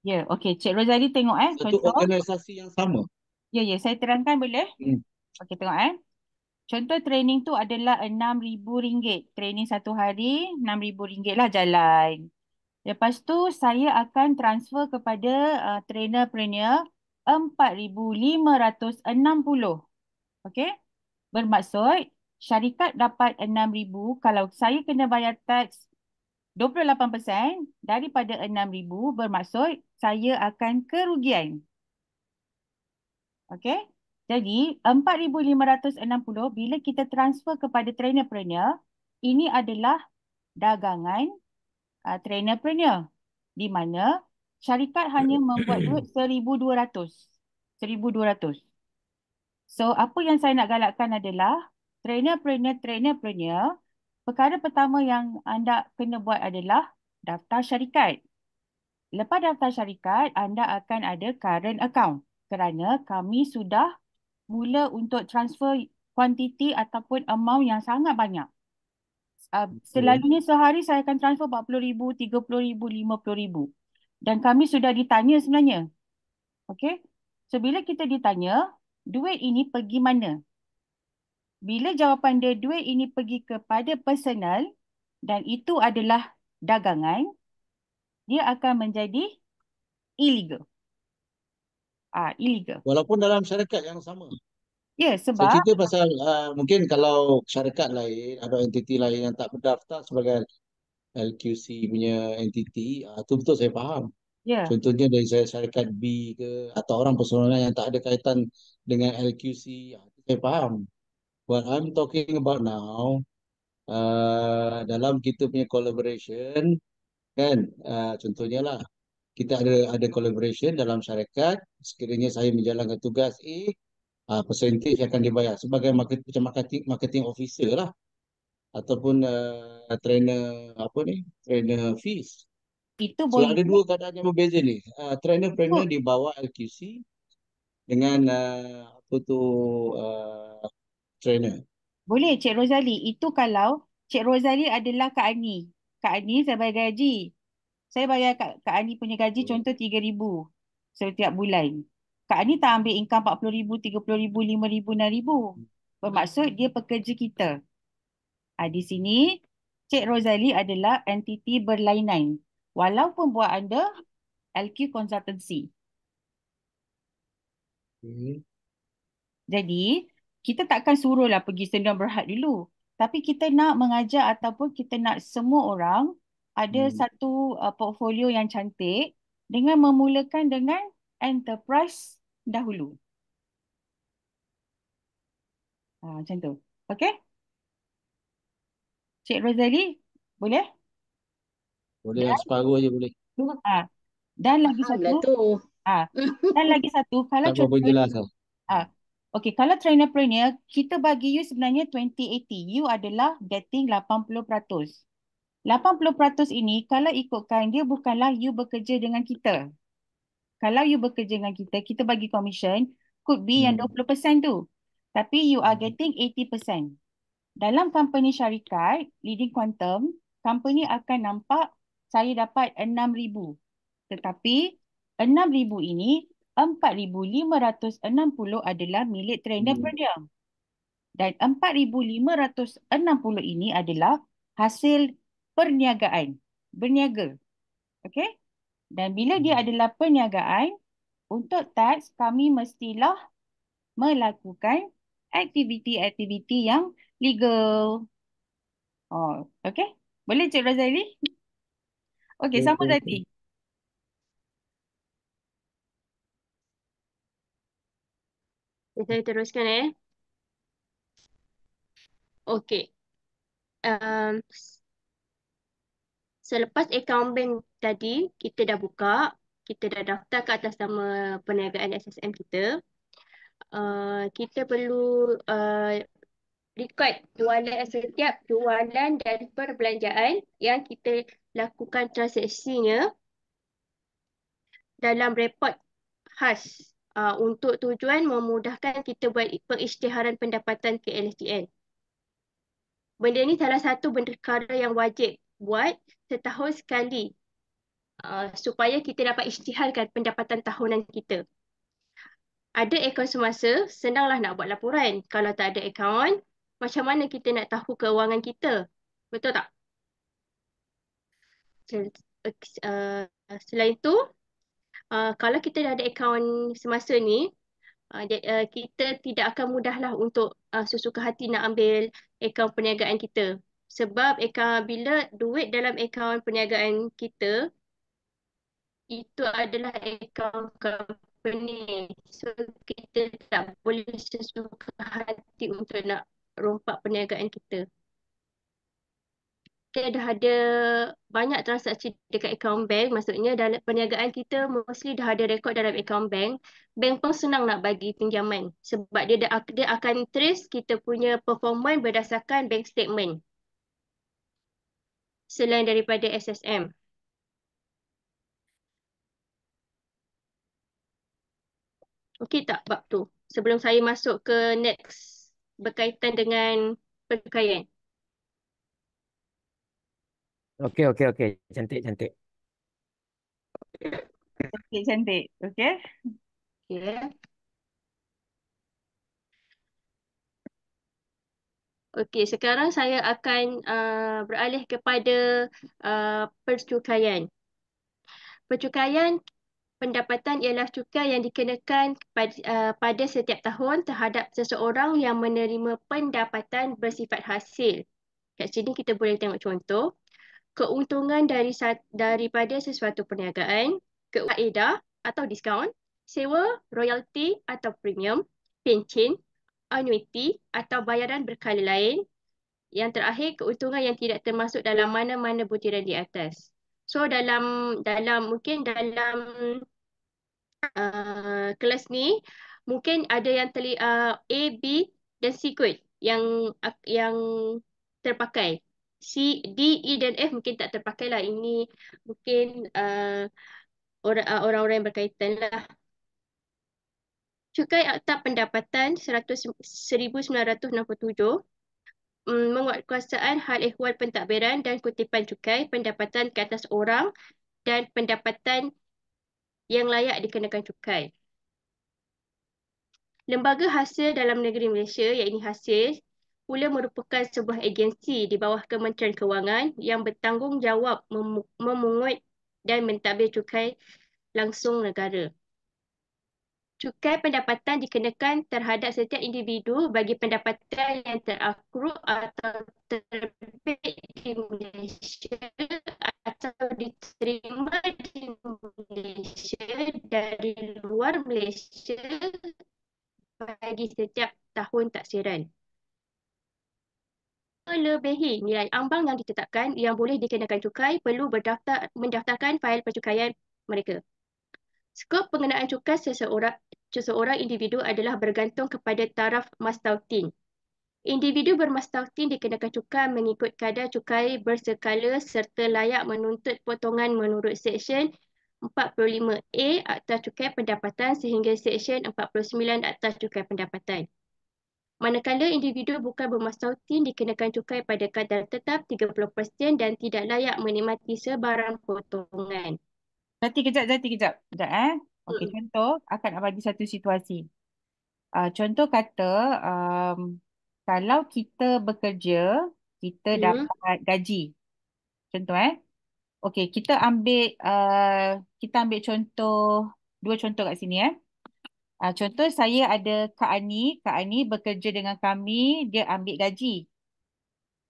ya. Okey, Cik Rozali tengok satu contoh. organisasi yang sama? Ya, ya, saya terangkan boleh? Hmm. Okey, tengok Contoh training tu adalah RM6,000. Training satu hari, RM6,000 lah jalan. Lepas tu saya akan transfer kepada trainer-trainer 4,560. Okey? Bermaksud syarikat dapat 6,000. Kalau saya kena bayar tax 28% daripada 6,000, bermaksud saya akan kerugian. Okey? Jadi 4,560 bila kita transfer kepada trainer-trainer, ini adalah dagangan trainer-trainer di mana syarikat hanya membuat duit 1,200. 1,200. So apa yang saya nak galakkan adalah trainer-trainer, perkara pertama yang anda kena buat adalah daftar syarikat. Lepas daftar syarikat, anda akan ada current account kerana kami sudah mula untuk transfer kuantiti ataupun amount yang sangat banyak. Selalunya sehari saya akan transfer 40,000, 30,000, 50,000. Dan kami sudah ditanya sebenarnya. Okey? So bila kita ditanya, duit ini pergi mana? Bila jawapan dia duit ini pergi kepada personal dan itu adalah dagangan, dia akan menjadi illegal. Illegal. Walaupun dalam syarikat yang sama. Ya, Saya sebab cerita pasal mungkin kalau syarikat lain atau entiti lain yang tak berdaftar sebagai LQC punya entiti, itu betul saya faham. ya, Contohnya dari saya syarikat B ke atau orang personal yang tak ada kaitan dengan LQC, itu saya faham. What I'm talking about now, dalam kita punya collaboration, kan, contohnya lah, kita ada collaboration dalam syarikat, sekiranya saya menjalankan tugas A, percentage akan dibayar sebagai macam marketing officer lah ataupun trainer apa ni trainer fees. itu So boleh. ada dua keadaan yang berbeza ni. Trainer Itu di bawah LQC dengan apa tu trainer. boleh, Cik Rozali. Itu kalau Cik Rozali adalah Kak Ani. Kak Ani saya bayar gaji. Saya bayar Kak Ani punya gaji contoh 3,000 setiap bulan. Kak Ani tak ambil income 40,000, 30,000, 5,000, 6,000. Bermaksud dia pekerja kita. Di sini Cik Rozali adalah entiti berlainan. Walaupun buat anda LQ Consultancy. Okay. Jadi, kita takkan suruhlah pergi Sdn Bhd dulu. Tapi kita nak mengajar ataupun kita nak semua orang ada satu portfolio yang cantik dengan memulakan dengan enterprise dahulu. Macam tu. Okey? Cik Rozali, boleh? Boleh lah, separuh aja boleh. Ah, dan lagi Faham lah satu, tu. dan lagi satu, kalau Tak apa jelas lah. okey, kalau trainer-preneur, kita bagi you sebenarnya 20-80. You adalah getting 80%. 80% ini kalau ikutkan dia bukanlah you bekerja dengan kita. Kalau you bekerja dengan kita, kita bagi commission, could be yang 20% tu. Tapi you are getting 80%. Dalam company syarikat, Leading Quantum, company akan nampak saya dapat 6,000. Tetapi 6,000 ini 4,560 adalah milik trainer-preneur. Dan 4,560 ini adalah hasil perniagaan. Berniaga. Okey? Dan bila dia adalah perniagaan, untuk tax kami mestilah melakukan aktiviti-aktiviti yang legal. Okey? Boleh Cik Razali? Okey, Okay, sama okay, tadi. okay. Saya teruskan Okey. Selepas akaun bank tadi kita dah buka, kita dah daftar ke atas nama perniagaan SSM kita. Kita perlu record setiap jualan dan perbelanjaan yang kita lakukan transaksinya dalam rekod khas untuk tujuan memudahkan kita buat pengisytiharan pendapatan ke LSTN. Benda ni salah satu perkara yang wajib buat setahun sekali supaya kita dapat isytiharkan pendapatan tahunan kita. Ada akaun semasa, senanglah nak buat laporan. Kalau tak ada akaun, macam mana kita nak tahu keuangan kita? Betul tak? Selain itu, kalau kita dah ada akaun semasa ni, kita tidak akan mudahlah untuk sesuka hati nak ambil akaun perniagaan kita. Sebab bila duit dalam akaun perniagaan kita, itu adalah akaun company. So, kita tak boleh sesuka hati untuk nak rompak perniagaan kita. Kita dah ada banyak transaksi dekat akaun bank, maksudnya dalam perniagaan kita mostly dah ada rekod dalam akaun bank. Bank pun senang nak bagi pinjaman sebab dia akan trace kita punya performance berdasarkan bank statement selain daripada SSM. Okey tak bab tu? Sebelum saya masuk ke next berkaitan dengan perkayaan. Okey, okey, okey. Cantik, cantik. Cantik. Okey? Okay. Okey, sekarang saya akan beralih kepada percukaian. Percukaian pendapatan ialah cukai yang dikenakan pada setiap tahun terhadap seseorang yang menerima pendapatan bersifat hasil. Kat sini kita boleh tengok contoh. Keuntungan daripada sesuatu perniagaan, kaedah atau diskaun, sewa, royalti atau premium, pencen, annuity atau bayaran berkala lain. Yang terakhir, keuntungan yang tidak termasuk dalam mana-mana butiran di atas. So mungkin dalam kelas ni mungkin ada yang A, B dan C kot yang terpakai. C, D, E dan F mungkin tak terpakai lah. Ini mungkin orang-orang yang berkaitan lah. Cukai Akta Pendapatan 1967 menguatkuasaan hal ehwal pentadbiran dan kutipan cukai, pendapatan ke atas orang dan pendapatan yang layak dikenakan cukai. Lembaga Hasil Dalam Negeri Malaysia, iaitu HASIS, pula merupakan sebuah agensi di bawah Kementerian Kewangan yang bertanggungjawab memungut dan mentadbir cukai langsung negara. Cukai pendapatan dikenakan terhadap setiap individu bagi pendapatan yang terakruk atau terbit di Malaysia atau diterima di Malaysia dari luar Malaysia bagi setiap tahun taksiran. Melebihi nilai ambang yang ditetapkan yang boleh dikenakan cukai perlu mendaftarkan fail percukaian mereka. Skop pengenaan cukai seseorang individu adalah bergantung kepada taraf mastautin. Individu bermastautin dikenakan cukai mengikut kadar cukai berskala serta layak menuntut potongan menurut Seksyen 45A Akta Cukai Pendapatan sehingga Seksyen 49 Akta Cukai Pendapatan. Manakala individu bukan bermastautin dikenakan cukai pada kadar tetap 30% dan tidak layak menikmati sebarang potongan. Zati, kejap. Kejap, Okey, contoh, akan bagi satu situasi. Contoh kata, kalau kita bekerja, kita dapat gaji. Contoh, Okey, kita ambil contoh, dua contoh kat sini, Contoh saya ada Kak Ani. Kak Ani bekerja dengan kami, dia ambil gaji.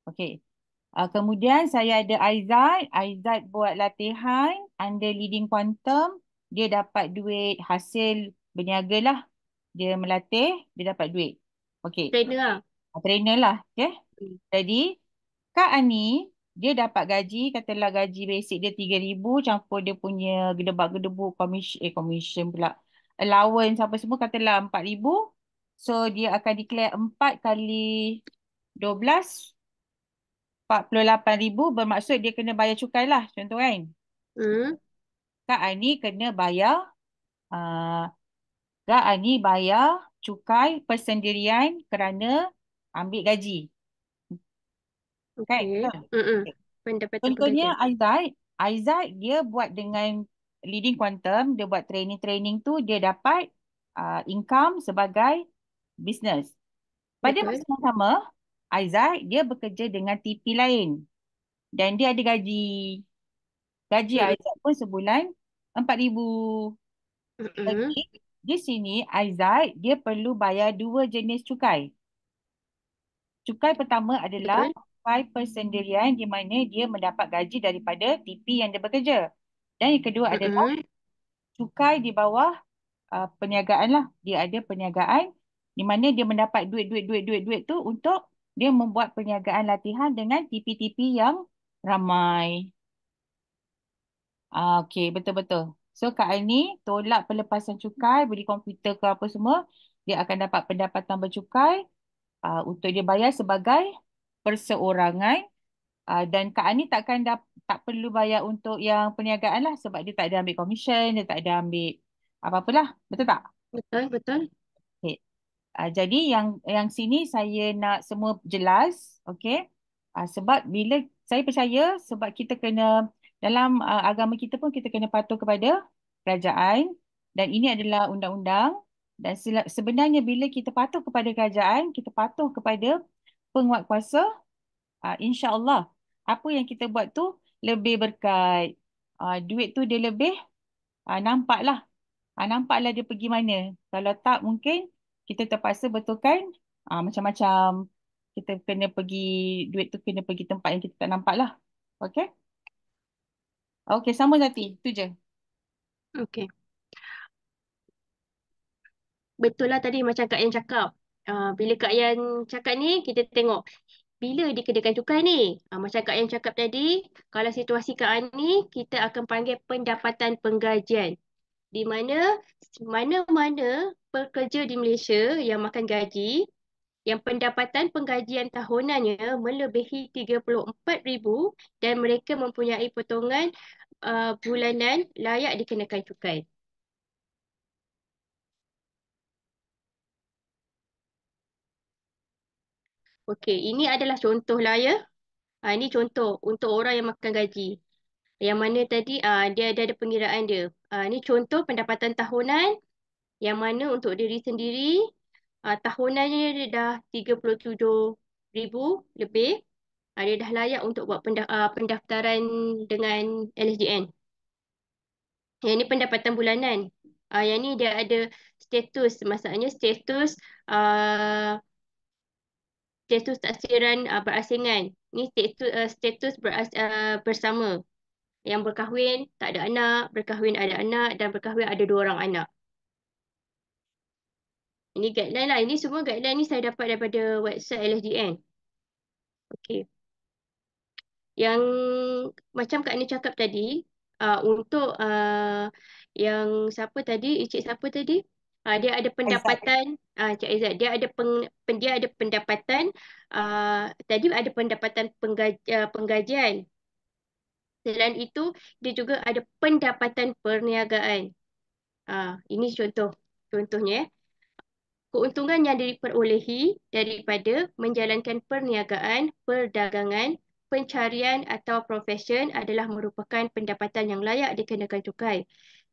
Okey. Kemudian saya ada Aizat. Aizat buat latihan under Leading Quantum. Dia dapat duit hasil berniaga lah. Dia melatih, dia dapat duit. Okey. Trainer lah. Trainer lah. Okay. Jadi, Kak Ani, dia dapat gaji, katalah gaji basic dia 3,000 campur dia punya gedebak-gedebuk commission pula. Allowance apa semua katalah 4,000. So, dia akan declare 4 kali 12, 48,000 bermaksud dia kena bayar cukai lah. Contoh kan. Kak Ani kena bayar, uh, Kak Ani bayar cukai persendirian kerana ambil gaji. Kan? Okey. Betul? Pendapatan Contohnya pengajian. Aizat dia buat dengan Leading Quantum, dia buat training tu, dia dapat income sebagai business. Pada Betul. masa yang sama, Aizat dia bekerja dengan TP lain dan dia ada gaji. Gaji Aizat pun sebulan 4,000. Jadi di sini Aizat dia perlu bayar dua jenis cukai. Cukai pertama adalah cukai persendirian di mana dia mendapat gaji daripada TP yang dia bekerja. Dan yang kedua adalah cukai di bawah perniagaan lah. Dia ada perniagaan di mana dia mendapat duit tu untuk dia membuat perniagaan latihan dengan TP-TP yang ramai. Okey, betul-betul. So Kak Aini tolak pelepasan cukai, beli komputer ke apa semua, dia akan dapat pendapatan bercukai untuk dia bayar sebagai perseorangan. Dan Kak Ani tak perlu bayar untuk yang perniagaan lah sebab dia tak ada ambil komisen, dia tak ada ambil apa-apalah. Betul tak? Betul. Okay. Jadi yang sini saya nak semua jelas, okey? Sebab bila saya percaya sebab kita kena dalam agama kita pun kita kena patuh kepada kerajaan dan ini adalah undang-undang dan sebenarnya bila kita patuh kepada kerajaan, kita patuh kepada penguatkuasa, insya-Allah apa yang kita buat tu lebih berkat. Duit tu dia lebih nampaklah. Nampaklah dia pergi mana. Kalau tak mungkin kita terpaksa betulkan macam-macam. Kita kena pergi, duit tu kena pergi tempat yang kita tak nampak lah. Okay? Okay, sama Zati. Itu je. Okey. Betul lah tadi macam Kak Yan cakap. Bila Kak Yan cakap ni, kita tengok bila dikenakan cukai ni. Macam Kak Yan cakap tadi, kalau situasi Kak An ni, kita akan panggil pendapatan penggajian. Di mana-mana pekerja di Malaysia yang makan gaji, yang pendapatan penggajian tahunannya melebihi 34,000 dan mereka mempunyai potongan bulanan layak dikenakan cukai. Okey, ini adalah contoh lah ya. Ini contoh untuk orang yang makan gaji. Yang mana tadi dia ada pengiraan dia. Ini contoh pendapatan tahunan yang mana untuk diri sendiri tahunannya dia dah 37,000 lebih. Dia dah layak untuk buat pendaftaran dengan LSDN. Yang ni pendapatan bulanan. Yang ni dia ada status, maksudnya status taksiran berasingan. Ni status bersama. Yang berkahwin, tak ada anak, berkahwin ada anak, dan berkahwin ada 2 orang anak. Ini guideline lah. Ini semua guideline ni saya dapat daripada website LSDN. Okey. Yang macam Kak Ni cakap tadi, untuk yang siapa tadi, Encik siapa tadi? Dia ada Aizat. pendapatan, Cik Aizat, dia ada pendapatan, tadi ada pendapatan penggajian. Selain itu, dia juga ada pendapatan perniagaan. Ini contohnya. Keuntungan yang diperolehi daripada menjalankan perniagaan, perdagangan, pencarian atau profesion adalah merupakan pendapatan yang layak dikenakan cukai,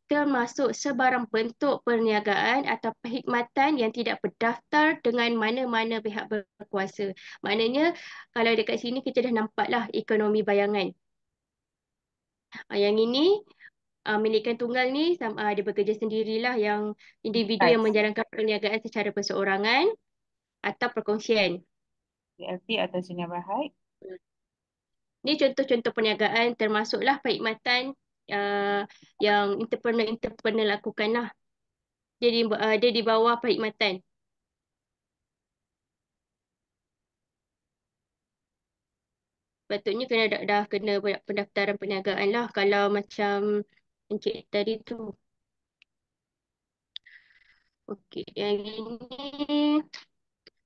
termasuk sebarang bentuk perniagaan atau perkhidmatan yang tidak berdaftar dengan mana-mana pihak berkuasa. Maknanya, kalau dekat sini kita dah nampaklah ekonomi bayangan. Yang ini milikan tunggal ni dia bekerja sendirilah, yang individu yang Right. menjalankan perniagaan secara perseorangan atau perkongsian. PLT atau Sdn Bhd. Ini contoh-contoh perniagaan termasuklah perkhidmatan yang entrepreneur lakukan lah. Dia di bawah perkhidmatan. Patutnya dah kena buat pendaftaran perniagaan lah kalau macam encik tadi tu. Okey, yang ini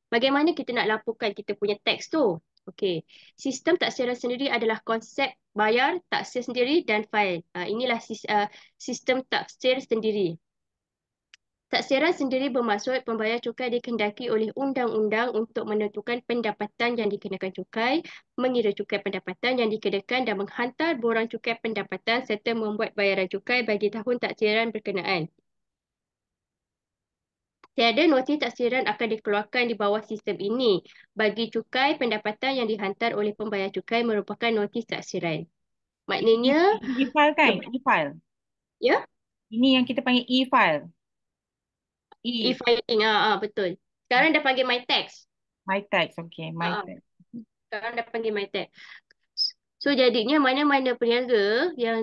bagaimana kita nak laporkan kita punya teks tu? Okey, sistem taksiran sendiri adalah konsep bayar, taksir sendiri dan fail. Inilah sistem taksir sendiri. Taksiran sendiri bermaksud pembayar cukai dikehendaki oleh undang-undang untuk menentukan pendapatan yang dikenakan cukai, mengira cukai pendapatan yang dikenakan dan menghantar borang cukai pendapatan serta membuat bayaran cukai bagi tahun taksiran berkenaan. Tiada notis taksiran akan dikeluarkan di bawah sistem ini. Bagi cukai pendapatan yang dihantar oleh pembayar cukai merupakan notis taksiran. Maknanya, E-file kan? E-file. ya, Ini yang kita panggil e-file. E. e-filing, betul. Sekarang dah panggil MyTax. MyTax, okay. Ah, MyTax. Sekarang dah panggil MyTax. So jadinya mana-mana peniaga yang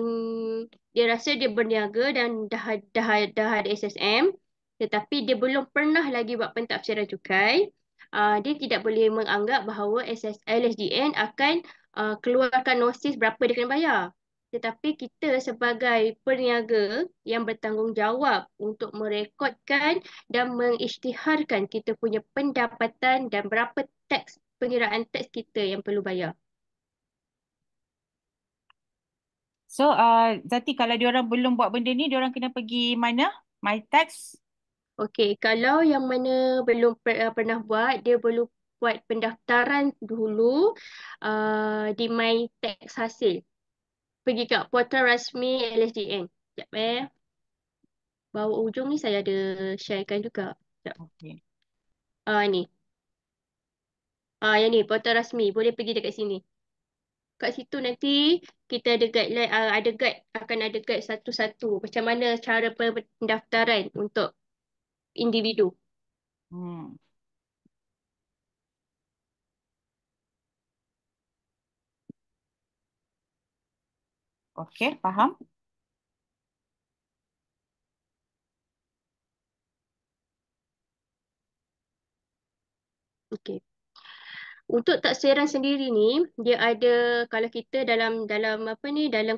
dia rasa dia berniaga dan dah ada SSM, tetapi dia belum pernah lagi buat pentafsiran cukai, dia tidak boleh menganggap bahawa LSDN akan keluarkan notis berapa dia kena bayar. Tetapi kita sebagai peniaga yang bertanggungjawab untuk merekodkan dan mengisytiharkan kita punya pendapatan dan berapa pengiraan teks kita yang perlu bayar. So, Zati, kalau diorang belum buat benda ni, diorang kena pergi mana? MyTax? Okey, kalau yang mana belum pernah buat, dia perlu buat pendaftaran dulu di My Tax Hasil. Pergi kat portal rasmi LSDN. Sekejap Bawah ujung ni saya ada sharekan juga. Sekejap. Okay. Ni. Yang ni, portal rasmi. Boleh pergi dekat sini. Kat situ nanti kita ada guideline, akan ada guide satu-satu. Macam mana cara pendaftaran untuk individu. Hmm. Okay, faham? Okey. Untuk taksiran sendiri ni, dia ada, kalau kita dalam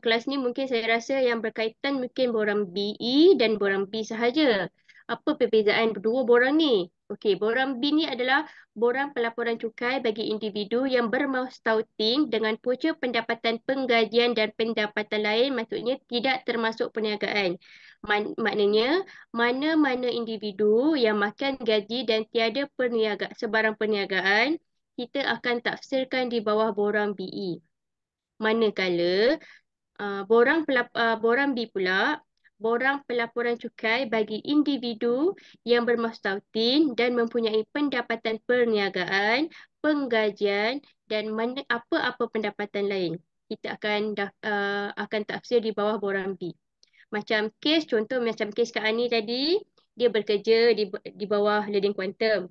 kelas ni mungkin saya rasa yang berkaitan mungkin borang BE dan borang B sahaja. Apa perbezaan kedua borang ni? Okey, borang B ni adalah borang pelaporan cukai bagi individu yang bermastautin dengan punca pendapatan penggajian dan pendapatan lain, maksudnya tidak termasuk perniagaan. Maknanya, mana-mana individu yang makan gaji dan tiada sebarang perniagaan kita akan tafsirkan di bawah borang BE. Manakala borang B pula, borang pelaporan cukai bagi individu yang bermastautin dan mempunyai pendapatan perniagaan, penggajian dan apa-apa pendapatan lain. Kita akan tafsir di bawah borang B. Contoh macam kes Kak Ani tadi, dia bekerja di bawah Leading Quantum.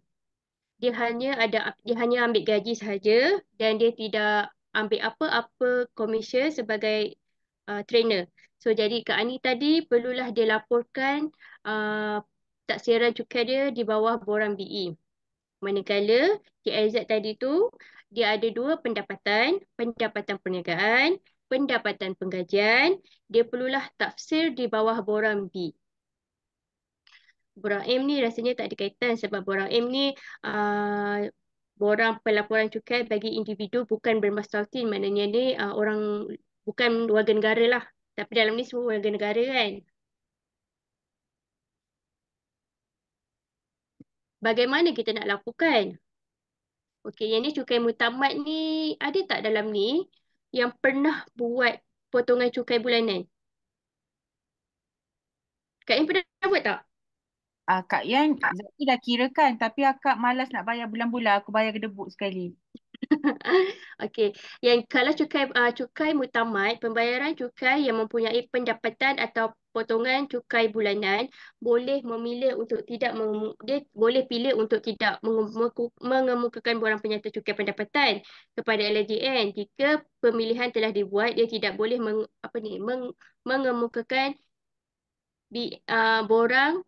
Dia hanya ambil gaji sahaja dan dia tidak ambil apa-apa komisen sebagai trainer. So jadi Kak Ani tadi perlulah dia laporkan taksiran cukai dia di bawah borang BE. Manakala Cik Aizat tadi tu dia ada dua pendapatan, pendapatan perniagaan, pendapatan penggajian, dia perlulah tafsir di bawah borang B. Borang M ni rasanya tak ada kaitan sebab borang M ni borang pelaporan cukai bagi individu bukan bermastautin. Maknanya ni orang bukan warga negara lah. Tapi dalam ni semua warga negara kan. Bagaimana kita nak laporkan? Okey, yang ni cukai mutamat ni ada tak dalam ni yang pernah buat potongan cukai bulanan? Kak Im pernah buat tak? Kak Yan, Zaki dah kirakan tapi akak malas nak bayar bulan-bulan. Aku bayar gedebuk sekali. Okey, yang kalau cukai mutamat, pembayaran cukai yang mempunyai pendapatan atau potongan cukai bulanan boleh memilih untuk tidak dia boleh pilih untuk tidak mengemukakan borang penyata cukai pendapatan kepada LHDN. Jika pemilihan telah dibuat, dia tidak boleh mengemukakan borang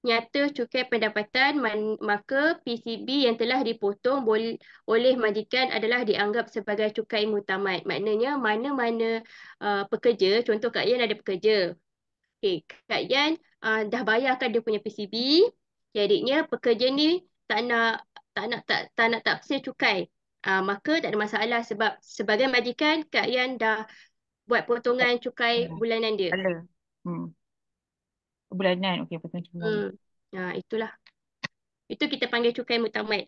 nyata cukai pendapatan, maka PCB yang telah dipotong oleh majikan adalah dianggap sebagai cukai mutamat. Maknanya mana-mana pekerja, contoh Kak Yan ada pekerja. Okay, Kak Yan dah bayarkan dia punya PCB, jadinya pekerja ni tak nak taksir cukai. Maka tak ada masalah sebab sebagai majikan Kak Yan dah buat potongan cukai bulanan dia. Ada. Bulanan. Okey, potong bulanan. Itulah. Itu kita panggil cukai mutamat.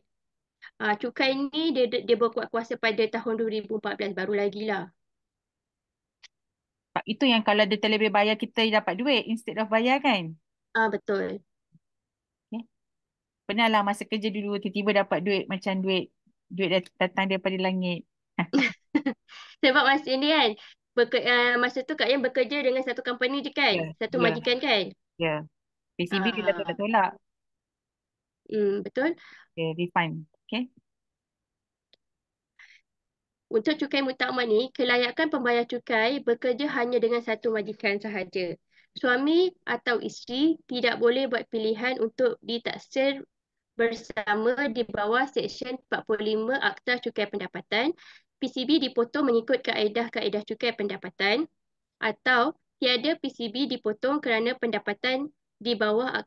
Cukai ni dia berkuat kuasa pada tahun 2014 baru lagi lah. Itu yang kalau dia terlebih bayar kita dapat duit instead of bayar kan? Betul. Okay. Pernah lah masa kerja dulu tiba-tiba dapat duit macam duit datang daripada langit. Sebab masa ni kan masa tu Kak Yang bekerja dengan satu company je kan? Satu majikan kan? Ya. PCB dia dah tolak. Betul. Okay, refund. Okay. Untuk cukai mutamat ni, kelayakan pembayar cukai bekerja hanya dengan satu majikan sahaja. Suami atau isteri tidak boleh buat pilihan untuk ditaksir bersama di bawah Seksyen 45 Akta Cukai Pendapatan. PCB dipotong mengikut kaedah-kaedah cukai pendapatan atau tiada PCB dipotong kerana pendapatan di bawah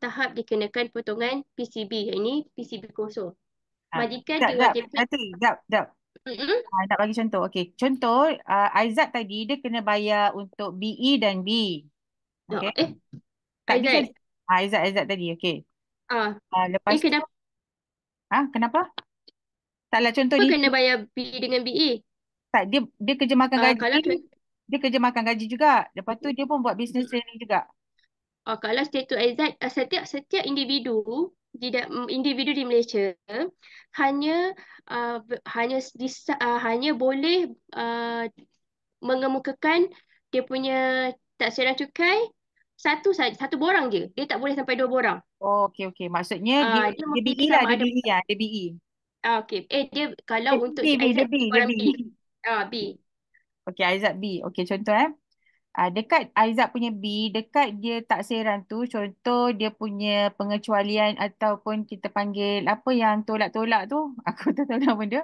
tahap dikenakan potongan PCB. Yang ini PCB kosong. Majikan diwajibkan. Sekejap. Nak bagi contoh. Okey. Contoh, Aizat tadi dia kena bayar untuk BE dan B. Okey. Aizat. Aizat tadi. Okey. Lepas tu. Kenapa? Kenapa? Taklah contoh Apa ni. Kena bayar B dengan BE? Tak, dia kerja makan gaji. Kalau dia kerja makan gaji juga. Lepas tu dia pun buat business training juga. Kalau status Aizat, setiap individu di Malaysia hanya boleh mengemukakan dia punya taksiran cukai satu borang je. Dia tak boleh sampai dua borang. Oh, okey. Maksudnya dia BE lah, dia BE lah, dia BE. Okey. Dia kalau untuk Aizat borang B. B. Okey, Aizat B. Okey, contoh dekat Aizat punya B, dekat dia taksiran tu, contoh dia punya pengecualian ataupun kita panggil apa yang tolak-tolak tu, aku tak tahu nama dia.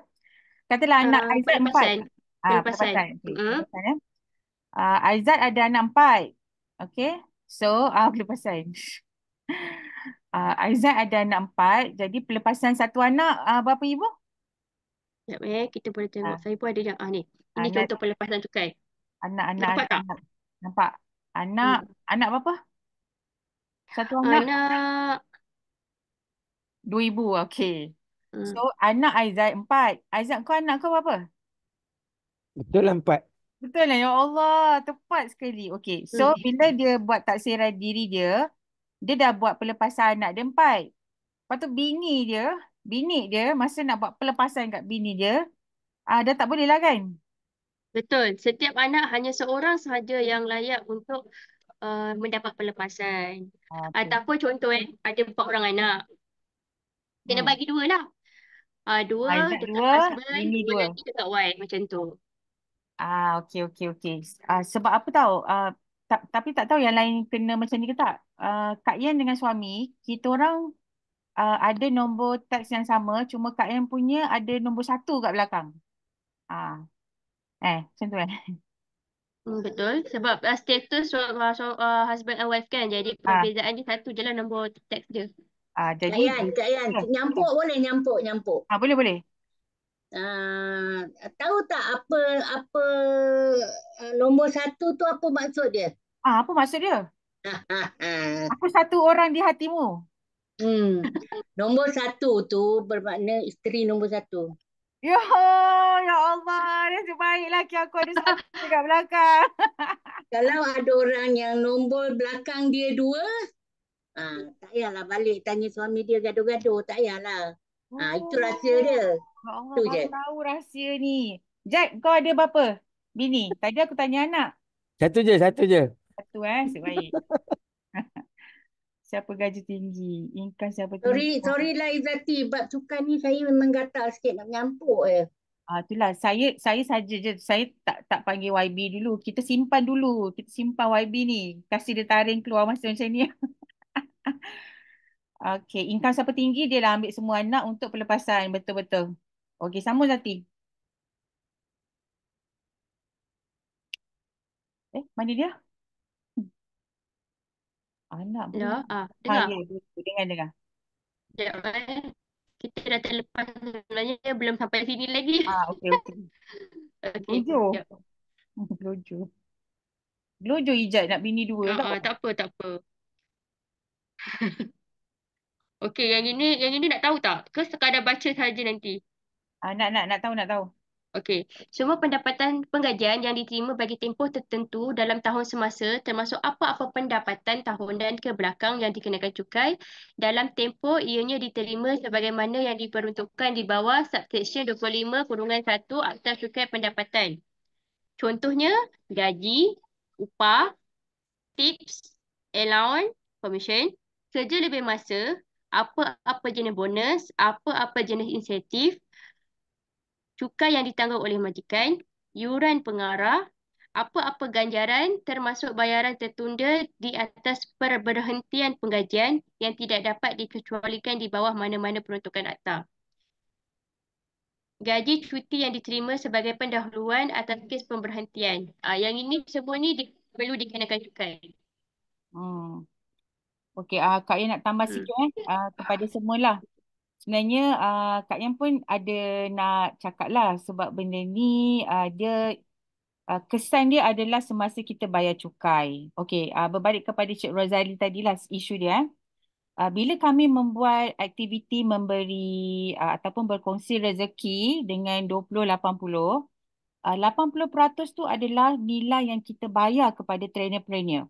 Katalah anak Aizat 4. Pelepasan. Pelepasan. Aizat ada anak 4. Okey. So, pelepasan. Aizat ada anak 4. Jadi pelepasan satu anak berapa ibu? Sekejap kita boleh tengok. Saya pun ada yang ni. Ini contoh pelepasan cukai. Anak. Nampak? Anak berapa? Satu anak? Anak 2,000. Okey. Hmm. So, anak Aizat 4. Aizat, kau anak kau berapa? Betul lah 4. Betul lah, ya Allah. Tepat sekali. Okey. So, bila dia buat taksiran diri dia, dia dah buat pelepasan anak dia 4. Lepas tu bini dia masa nak buat pelepasan kat bini dia, dah tak boleh lah kan? Betul. Setiap anak hanya seorang sahaja yang layak untuk mendapat pelepasan. Okey. Ataupun contoh ada 4 orang anak. Kena Hmm. bagi 2 lah. 2 Aizat dekat 2, husband, bini 2 2. lagi dekat wife. Macam tu. Okey, okey, okey. Sebab apa tahu? Tapi tak tahu yang lain kena macam ni ke tak? Kak Yan dengan suami, kita orang ada nombor teks yang sama, cuma Kak Yan punya ada nombor 1 kat belakang. Ah, macam tu kan? Betul. Sebab status husband and wife kan. Jadi Ah, perbezaan dia satu je lah nombor teks dia. jadi Kak Yan, nyampuk boleh nyampuk. boleh boleh. Tahu tak apa nombor 1 tu apa maksud dia? Apa maksud dia? Aku satu orang di hatimu. Nombor 1 tu bermakna isteri nombor 1. Ya, ya Allah, nasib baik laki aku ada satu dekat belakang. Kalau ada orang yang nombor belakang dia 2, tak payahlah balik tanya suami dia gaduh-gaduh, tak payahlah. Itu rahsia Oh, dia. ya Allah, Tu baru je. tahu rahsia ni. Jack, kau ada berapa bini? Tadi aku tanya anak. Satu je, satu je. Satu nasib baik. Siapa gaji tinggi? Income siapa tinggi? Sorry lah Izzati, bab sukan ni saya memang gatal sikit nak menyampuk je. Itulah saya saja je. Saya tak panggil YB dulu. Kita simpan dulu. Kita simpan YB ni. Kasih dia taring keluar masa macam ni. Okey, income siapa tinggi dia lah ambil semua anak untuk pelepasan. Betul-betul. Okey, sambung Zati. Mana dia? Anak Dah. berulang. Dengar. Ya, dengar. Sekejap, kita dah terlepas sebenarnya belum sampai sini lagi. Okey, okey. Okey, Lojo. sekejap. Lojo. Lojo Ijat nak bini 2 tau. Tak apa, tak apa. Okey, yang ini nak tahu tak? Ke sekadar baca saja nanti? Nak tahu. Okey, semua pendapatan penggajian yang diterima bagi tempoh tertentu dalam tahun semasa termasuk apa-apa pendapatan tahunan ke belakang yang dikenakan cukai dalam tempoh ianya diterima sebagaimana yang diperuntukkan di bawah subsection 25(1) Akta Cukai Pendapatan. Contohnya, gaji, upah, tips, allowance, commission, kerja lebih masa, apa-apa jenis bonus, apa-apa jenis insentif, cukai yang ditanggung oleh majikan, yuran pengarah, apa-apa ganjaran termasuk bayaran tertunda di atas perberhentian penggajian yang tidak dapat dikecualikan di bawah mana-mana peruntukan akta. Gaji cuti yang diterima sebagai pendahuluan atas kes pemberhentian. Yang ini semua ni perlu dikenakan cukai. Okey, Kak Yan nak tambah sikit kepada semualah. Sebenarnya Kak Yan pun ada nak cakap lah sebab benda ni dia kesan dia adalah semasa kita bayar cukai. Okey, berbalik kepada Cik Rozali tadilah isu dia. Bila kami membuat aktiviti memberi ataupun berkongsi rezeki dengan 20-80, 80% tu adalah nilai yang kita bayar kepada trainer-trainer.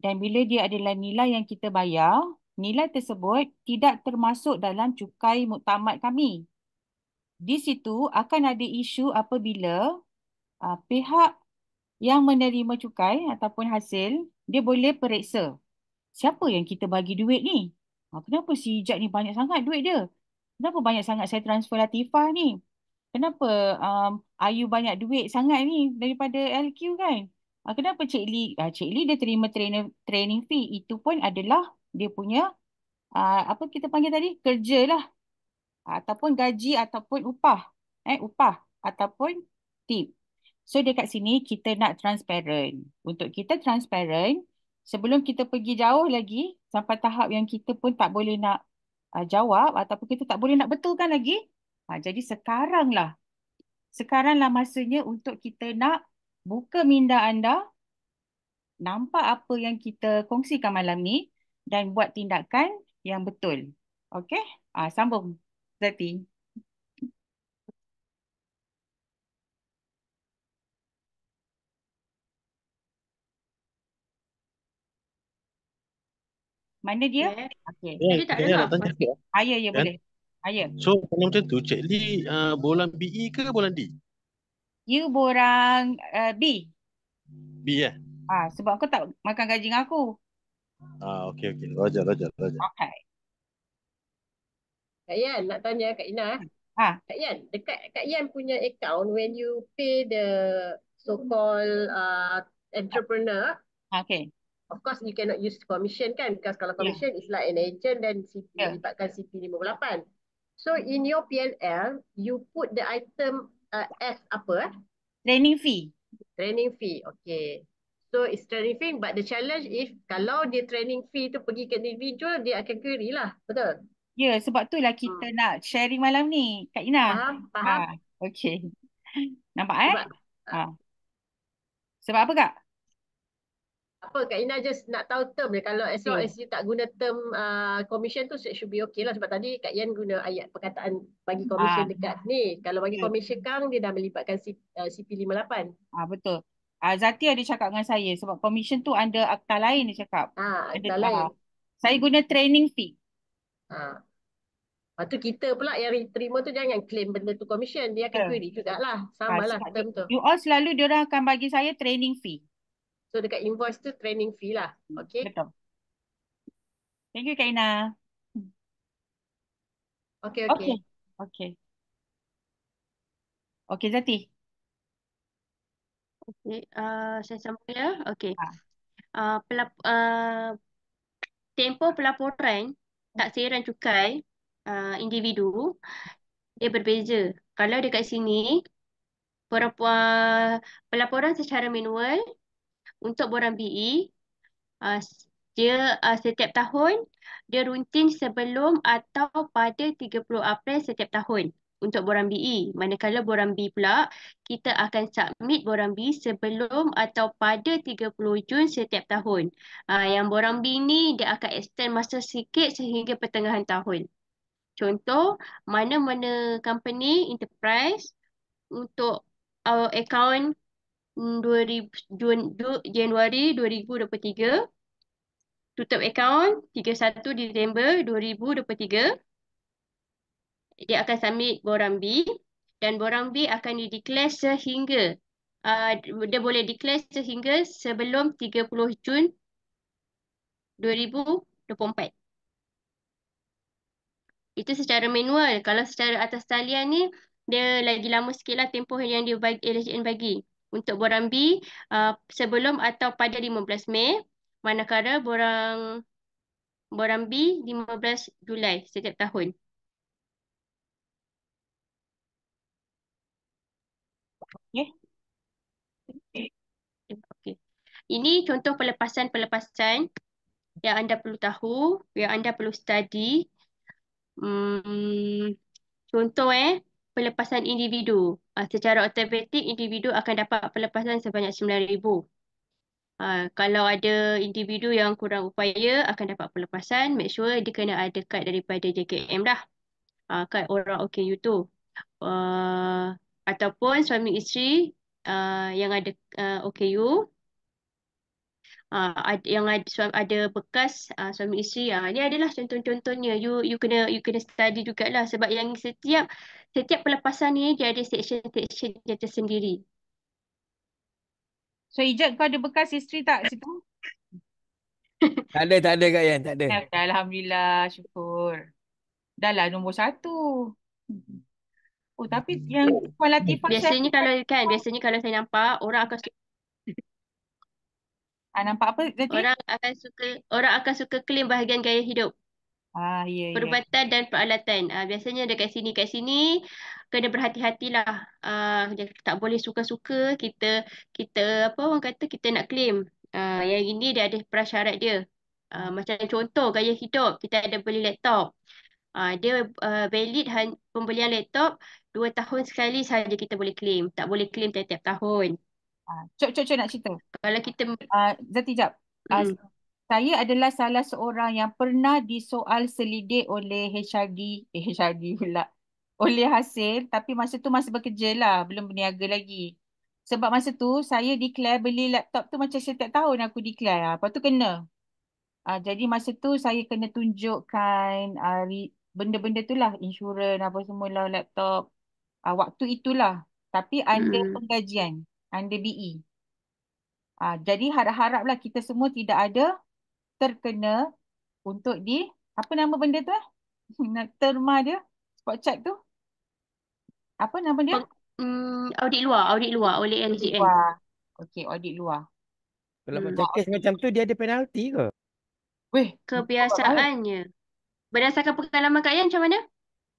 Dan bila dia adalah nilai yang kita bayar, nilai tersebut tidak termasuk dalam cukai muktamad kami. Di situ akan ada isu apabila pihak yang menerima cukai ataupun hasil, dia boleh periksa. Siapa yang kita bagi duit ni? Kenapa si Ijat ni banyak sangat duit dia? Kenapa banyak sangat saya transfer Latifah ni? Kenapa Ayu banyak duit sangat ni daripada LQ kan? Kenapa Cik Lee? Cik Lee dia terima training fee. Itu pun adalah dia punya apa kita panggil tadi? Kerja lah. Ataupun gaji ataupun upah. Upah ataupun tip. So dekat sini kita nak transparent. Untuk kita transparent, sebelum kita pergi jauh lagi sampai tahap yang kita pun tak boleh nak jawab ataupun kita tak boleh nak betulkan lagi. Jadi sekaranglah masanya untuk kita nak buka minda anda, nampak apa yang kita kongsikan malam ni dan buat tindakan yang betul. Okey? Sambung, Zati. Mana dia? Okay. Okey. Dia tak Kak Yan dengar. nak tanya sikit. Ya Kan? boleh. Ya. So kalau macam tu, Cik Lee bola BE ke bola D? You borang B. B eh? Sebab kau tak makan gaji dengan aku. Okey. Roger. Okay. Kak Yan, nak tanya Kak Ina. Kak Yan, dekat Kak Yan punya account, when you pay the so-called entrepreneur, Okay. of course you cannot use commission kan, because kalau commission is like an agent dan melibatkan CP58. So in your PNL, you put the item as apa? Training fee. Training fee, okay. So it's training fee, but the challenge is kalau dia training fee tu pergi ke individual, dia akan query lah, betul? Ya, sebab itulah kita nak sharing malam ni, Kak Ina. Faham. Okey. Nampak Sebab, Sebab apa, Kak? apa Kak Ina just nak tahu term dia. Kalau as long Okay. as you tak guna term commission tu should be okay lah. Sebab tadi Kak Yan guna ayat perkataan bagi commission dekat ni. Kalau bagi commission kang dia dah melibatkan CP58. Betul. Zati ada cakap dengan saya sebab commission tu under akta lain dia cakap. Akta lain. Saya guna training fee. Lepas tu kita pula yang terima tu jangan claim benda tu commission. Dia akan query jugalah. Sama lah term tu. You all selalu diorang akan bagi saya training fee. So dekat invoice tu training fee lah. Okay. Betul. Thank you Kak Ina. Okay. Okay Zati. Okay. Saya sambung ya. Okay. Tempoh pelaporan taksiran cukai individu dia berbeza. Kalau dekat sini pelaporan secara manual untuk borang BE dia setiap tahun dia rutin sebelum atau pada 30 April setiap tahun untuk borang BE. Manakala borang B pula kita akan submit borang B sebelum atau pada 30 Jun setiap tahun. Yang borang B ni dia akan extend masa sikit sehingga pertengahan tahun. Contoh, mana-mana company enterprise untuk akaun Januari 2023, tutup akaun 31 Disember 2023, dia akan submit borang B dan borang B akan di-declare sehingga dia boleh declare sehingga sebelum 30 Jun 2024. Itu secara manual. Kalau secara atas talian ni, dia lagi lama sikit lah tempoh yang dia bagi, LHN bagi. Untuk borang B, sebelum atau pada 15 Mei, manakala borang B 15 Julai setiap tahun. Okay. Ini contoh pelepasan-pelepasan yang anda perlu tahu, yang anda perlu study. Contoh pelepasan individu. Secara automatik individu akan dapat pelepasan sebanyak 9,000. Kalau ada individu yang kurang upaya akan dapat pelepasan, make sure dia kena ada kad daripada JKM dah. Kad orang OKU tu. Ataupun suami isteri yang ada OKU. Yang ada bekas suami isteri. Ini adalah contoh-contohnya. You kena study jugalah sebab yang setiap pelepasan ni dia ada section dia tersendiri. So Ijat kau ada bekas isteri tak situ? Tak ada Kak Yan, tak ada. Alhamdulillah, syukur. Dah lah nombor 1. Oh tapi yang Puan Latifah biasanya kalau saya nampak orang akan nampak apa Zati? Orang akan suka claim bahagian gaya hidup. Ya. Perubatan dan peralatan. Biasanya dekat sini kena berhati-hatilah. Tak boleh suka-suka kita apa orang kata kita nak claim. Yang ini dia ada prasyarat dia. Macam contoh gaya hidup, kita ada beli laptop. Dia valid pembelian laptop 2 tahun sekali sahaja kita boleh claim. Tak boleh claim tiap-tiap tahun. Cok nak cerita. Kalau kita Zati jap. Saya adalah salah seorang yang pernah disoal selidik oleh HRD pula. Oleh hasil, tapi masa tu masih bekerja lah, belum berniaga lagi. Sebab masa tu saya declare beli laptop tu macam setiap tahun aku declare. Lepas tu kena. Jadi masa tu saya kena tunjukkan benda-benda tu lah, insurans apa semua lah, laptop. Waktu itulah. Tapi under Mm-mm. penggajian, under BE. Jadi harap-haraplah kita semua tidak ada terkena untuk apa nama benda tu terma dia, spot check tu. Apa nama dia? Audit luar oleh Audit LHN. luar. Okey, audit luar. Kalau Hmm. macam kes macam tu dia ada penalti ke? Weh, Kebiasaannya. Berdasarkan pengalaman Kak Yan macam mana?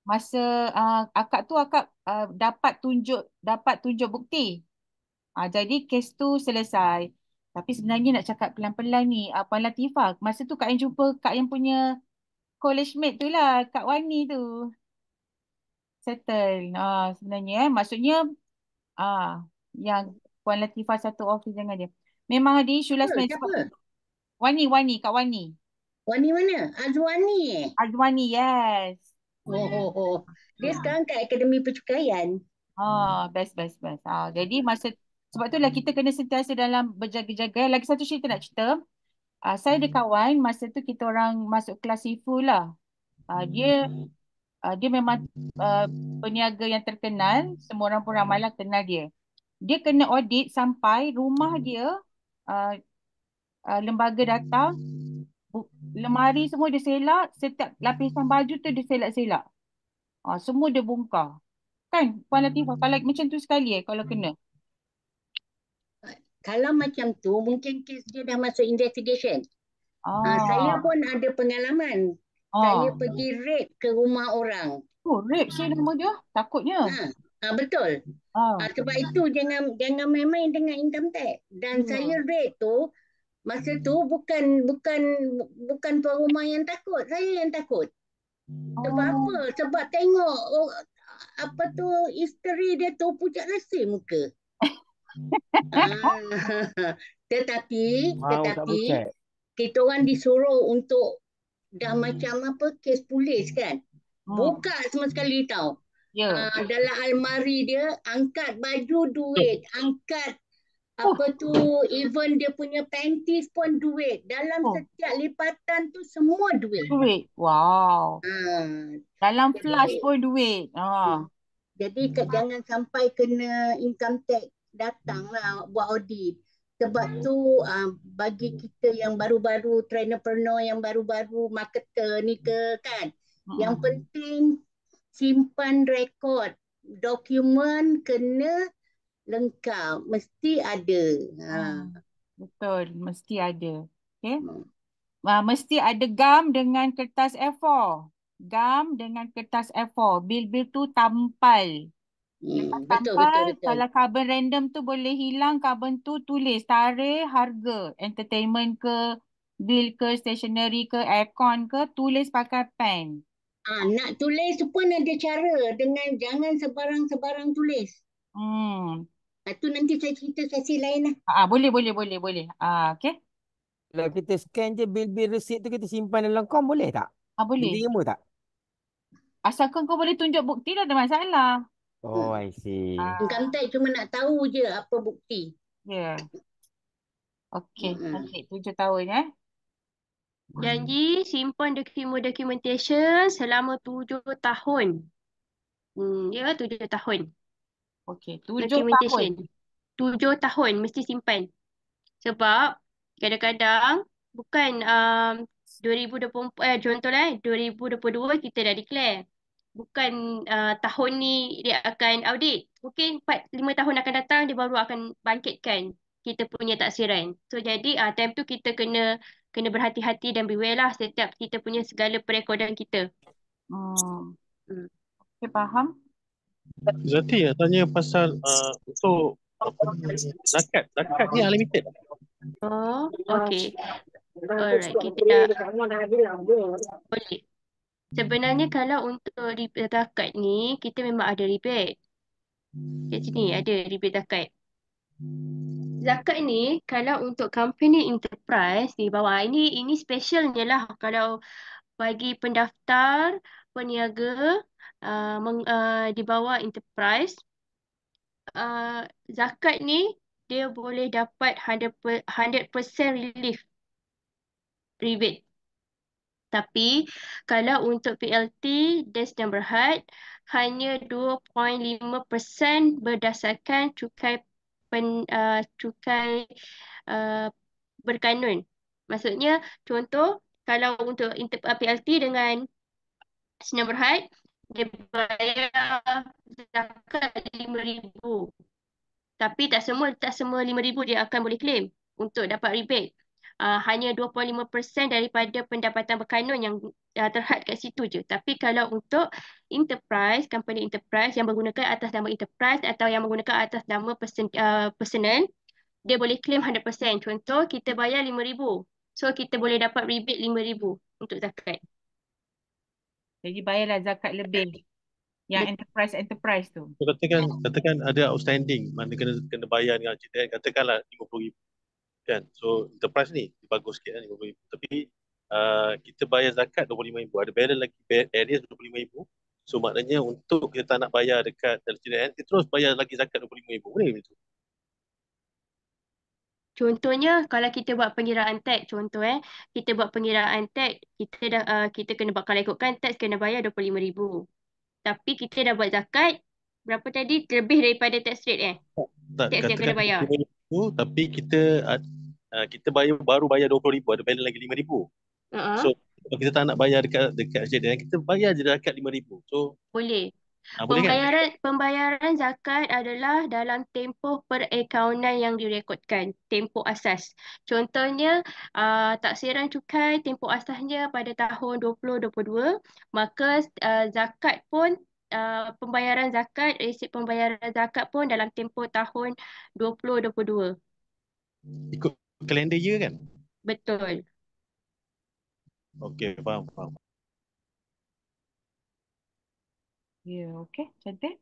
masa akak dapat tunjuk bukti. Jadi kes tu selesai. Tapi sebenarnya nak cakap pelan-pelan ni, Puan Latifah, masa tu Kak Yan jumpa Kak Yan punya college mate tu lah, Kak Wani tu. Settle. Sebenarnya maksudnya yang Puan Latifah satu office dengan dia. Memang ada isu last minute sebab Siapa? Wani, Kak Wani. Wani mana? Azwani Azwani, yes. Oh. Dia sekarang kat Akademi Percukaian. Best. Jadi sebab itulah kita kena sentiasa dalam berjaga-jaga. Lagi satu cerita nak cerita. Saya ada kawan, masa tu kita orang masuk kelas Sifu lah. Dia memang peniaga yang terkenal. Semua orang pun ramailah kenal dia. Dia kena audit sampai rumah dia, lembaga datang, lemari semua dia selak, setiap lapisan baju tu dia selak-selak. Semua dia bongkar. Kan, Puan Latifah, kalau macam tu sekali kalau kena. Kalau macam tu, mungkin kes dia dah masuk investigation. Saya pun ada pengalaman. Saya pergi raid ke rumah orang. Raid saya nama dia, takutnya. Betul. Sebab itu jangan main-main dengan income tax. Dan saya raid tu, masa tu bukan tuan rumah yang takut, saya yang takut. Sebab apa? Sebab tengok isteri dia tu pucat rasa muka. Tetapi kita orang disuruh untuk dah macam kes polis kan. Buka semua sekali tahu. Dalam almari dia angkat baju duit, angkat even dia punya panties pun duit. Dalam setiap lipatan tu semua duit. Wow. Dalam flash pun duit. Jadi jangan sampai kena income tax datang lah buat audit. Sebab tu bagi kita yang baru-baru, entrepreneur yang baru-baru, marketer ni kan. Yang penting simpan rekod. Dokumen kena lengkap. Mesti ada. Betul, mesti ada. Okay. Mesti ada gam dengan kertas A4. Gam dengan kertas A4. Bil-bil tu tampal. Betul. Kalau carbon random tu boleh hilang, carbon tu tulis tarikh, harga, entertainment ke, bil ke, stationery ke, aircon ke, tulis pakai pen. Nak tulis pun ada cara, dengan jangan sebarang-sebarang tulis. Itu nanti saya cerita sesi lain lah. Boleh. Okay. Kalau kita scan je bil-bil resit tu kita simpan dalam kom boleh tak? Boleh. Diterima tak? Asalkan kau boleh tunjuk bukti dah ada masalah. I see. Income tax cuma nak tahu je apa bukti. Okey, nanti 7 tahun Janji simpan documentation selama 7 tahun. 7 tahun. Okey, 7 Documentation. tahun. 7 tahun mesti simpan. Sebab kadang-kadang bukan 2024 contohlah 2022 kita dah declare. Bukan tahun ni dia akan audit. Mungkin 4-5 tahun akan datang dia baru akan bangkitkan kita punya taksiran. So jadi time tu kita kena berhati-hati dan beware lah setiap kita punya segala perekodan kita. Okay, faham? Zati tanya pasal untuk zakat ni unlimited. Okay. Alright, kita dah boleh. Sebenarnya kalau untuk rebate zakat ni, kita memang ada rebate. Kat sini ada rebate zakat. Zakat ni kalau untuk company enterprise di bawah ini specialnya lah kalau bagi pendaftar peniaga di bawah enterprise zakat ni dia boleh dapat 100% relief rebate. Tapi kalau untuk PLT Des dan Berhad hanya 2.5% berdasarkan cukai berkanun. Maksudnya contoh kalau untuk PLT dengan Sinar Berhad dia bayar zakat 5,000. Tapi tak semua 5,000 dia akan boleh claim untuk dapat rebate. Hanya 25% daripada pendapatan berkanun yang terhad kat situ je. Tapi kalau untuk enterprise, company enterprise yang menggunakan atas nama enterprise atau yang menggunakan atas nama personal, dia boleh claim 100%. Contoh, kita bayar 5,000. So, kita boleh dapat rebate 5,000 untuk zakat. Jadi bayarlah zakat lebih yang enterprise tu. So, katakan ada outstanding, mana kena bayar dengan CTN, katakanlah 50,000 kan. So enterprise ni bagus sikit kan 50,000. Tapi kita bayar zakat 25,000. Ada balance lagi arrears 25,000. So maknanya untuk kita tak nak bayar dekat LCDN, kita terus bayar lagi zakat 25,000. Boleh macam tu? Contohnya kalau kita buat pengiraan tax, kita buat pengiraan tax, kita kena buat, kalau ikutkan tax kena bayar 25,000. Tapi kita dah buat zakat berapa tadi? Lebih daripada tax rate Tak, tax yang kena katakan bayar. 25,000 tapi kita baru bayar 20,000, ada balance lagi 5,000. So kalau kita tak nak bayar dekat LCDN, kita bayar je zakat 5,000. So Boleh. boleh kan? Pembayaran zakat adalah dalam tempoh perakaunan yang direkodkan, tempoh asas. Contohnya, taksiran cukai tempoh asasnya pada tahun 2022, maka zakat pun pembayaran zakat, resit pembayaran zakat pun dalam tempoh tahun 2022. Ikut kalender year kan? Betul. Okey, faham. Ya, okey. Cantik.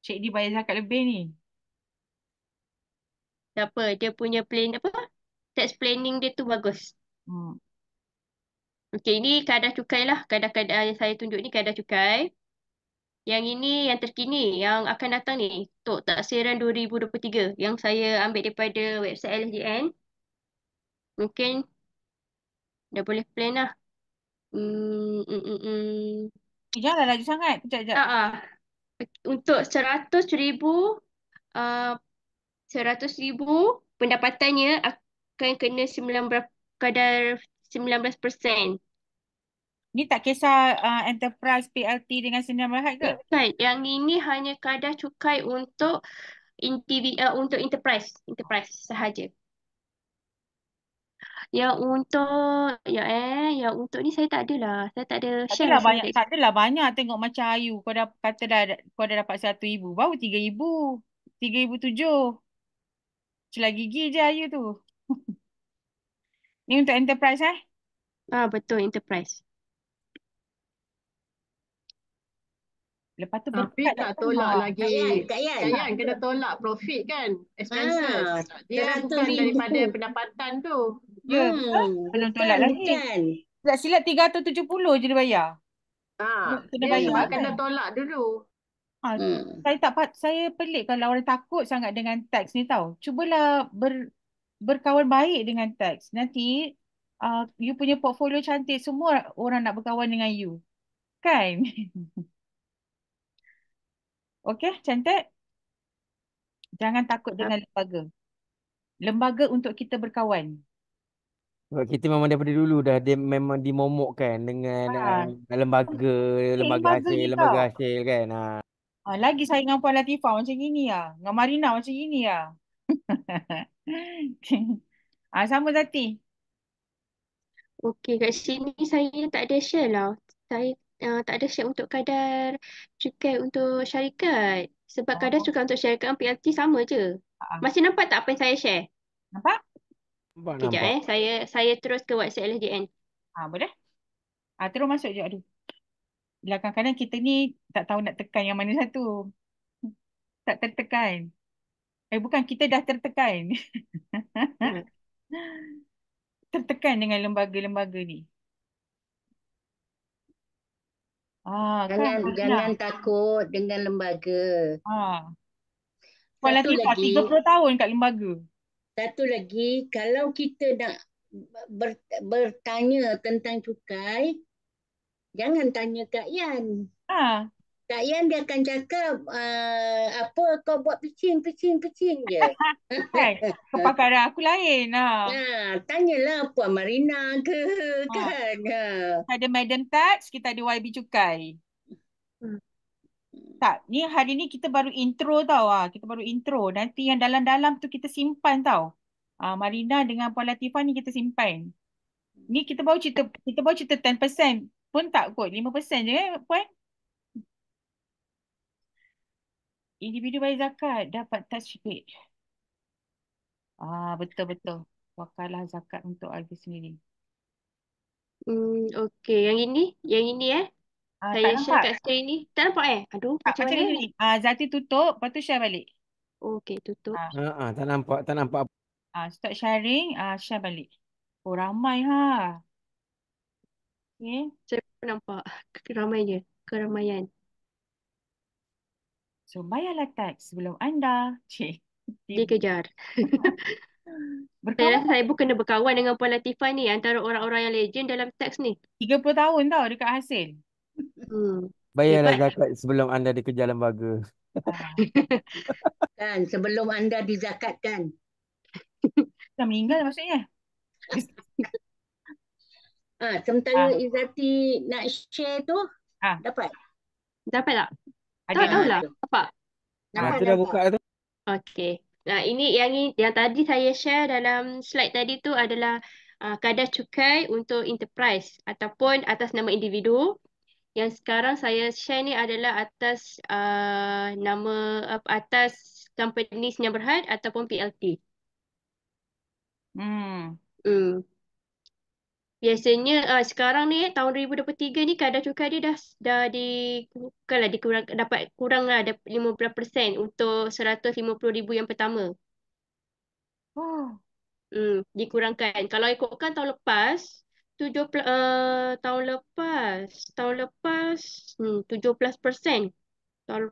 Cik D bayar zakat lebih ni. Tak apa, dia punya tax planning dia tu bagus. Okey, ini kadar cukai lah. Kadar-kadar yang saya tunjuk ni kadar cukai. Yang ini yang terkini, yang akan datang ni. Untuk taksiran 2023 yang saya ambil daripada website LHDN. Mungkin dah boleh plan lah. Janganlah laju sangat. Sekejap. Untuk 100,000 pendapatannya akan kena kadar 19%. Ni tak kisah enterprise PLT dengan Sinar Berhad ke? Bukan. Yang ini hanya kadar cukai untuk untuk enterprise sahaja. Yang untuk ni saya tak adalah. Saya tak ada share macam ni. Tak adalah banyak tengok macam Ayu. Kau dah kata kau dah dapat 1,000. Baru 3,000. 3,007. Celah gigi je Ayu tu. Ni untuk enterprise Betul, enterprise. Lepas tu tapi tak tolak lagi. Kak Yan kena tolak profit kan, expenses. Dia bukan daripada pendapatan tu. Ya, belum tolak lagi. Tak silap 370 je dia bayar. Kena Dia bayar sebab kan? kena tolak dulu. Saya pelik kalau orang takut sangat dengan tax ni tau. Cubalah berkawan baik dengan tax. Nanti you punya portfolio cantik, semua orang nak berkawan dengan you. Kan? Okey, cantik. Jangan takut dengan lembaga. Lembaga untuk kita berkawan. Sebab kita memang daripada dulu dia memang dimomokkan dengan lembaga hasil kan. Lagi saya dengan Puan Latifah macam gini lah. Dengan Marina macam gini lah. Sama Zati. Okey, kat sini saya tak ada share lah. Saya tak ada share untuk kadar cukai untuk syarikat. Sebab kadar cukai untuk syarikat PLT sama je. Masih nampak tak apa yang saya share? Nampak? Kejap saya terus ke WhatsApp LHDN. Boleh? Terus masuk je. Aduh. Kadang-kadang kita ni tak tahu nak tekan yang mana satu. Tak tertekan. Bukan, kita dah tertekan. Tertekan dengan lembaga-lembaga ni. Jangan takut dengan lembaga. Puan Latifah 30 tahun kat lembaga. Satu lagi, kalau kita nak bertanya tentang cukai, jangan tanya Kak Yan. Ah, Kak Yan dia akan cakap, apa kau buat picing je. kan? Kepakaran aku lain. Tanyalah Puan Marina ke Ah. kan. Kita ada Madam Tax, kita ada YB Cukai. Tak, ni hari ni kita baru intro tau. Kita baru intro. Nanti yang dalam-dalam tu kita simpan tau. Marina dengan Puan Latifah ni kita simpan. Ni kita baru cerita 10% pun tak kot. 5% je Puan. Individu bayar zakat dapat tax rebate. Betul-betul. Wakalah zakat untuk harga sendiri. Okey, yang ini Tak saya share nampak? kat screen ni. Tak nampak Aduh, Tak, macam macam mana? ni. Zati tutup, lepas tu share balik. Okey, tutup. Tak nampak. Start sharing, share balik. Oh, ramai Okay. Saya pun nampak. Ramai je. Keramaian. So, bayarlah tax sebelum anda. Dikejar. Saya Berkawan rasa saya pun kena berkawan dengan Puan Latifah ni, antara orang-orang yang legend dalam teks ni. 30 tahun tau dekat hasil. Bayarlah Hebat. zakat sebelum anda dikejar lembaga. Kan sebelum anda dizakatkan. Dah meninggal maksudnya. Sementara Izzati nak share tu, dapat? Dapat tak? Ada Tahu lah. Nampak? Tu dah buka tu. Okey. Nah, ini yang tadi saya share dalam slide tadi tu adalah kadar cukai untuk enterprise ataupun atas nama individu. Yang sekarang saya share ni adalah atas nama atas company Senyap Berhad ataupun PLT. Biasanya sekarang ni tahun 2023 ni kadar cukai dia dah dikurang, dapat kurang lah, ada 15% untuk 150,000 yang pertama. Dikurangkan. Kalau ikutkan tahun lepas 17% tahun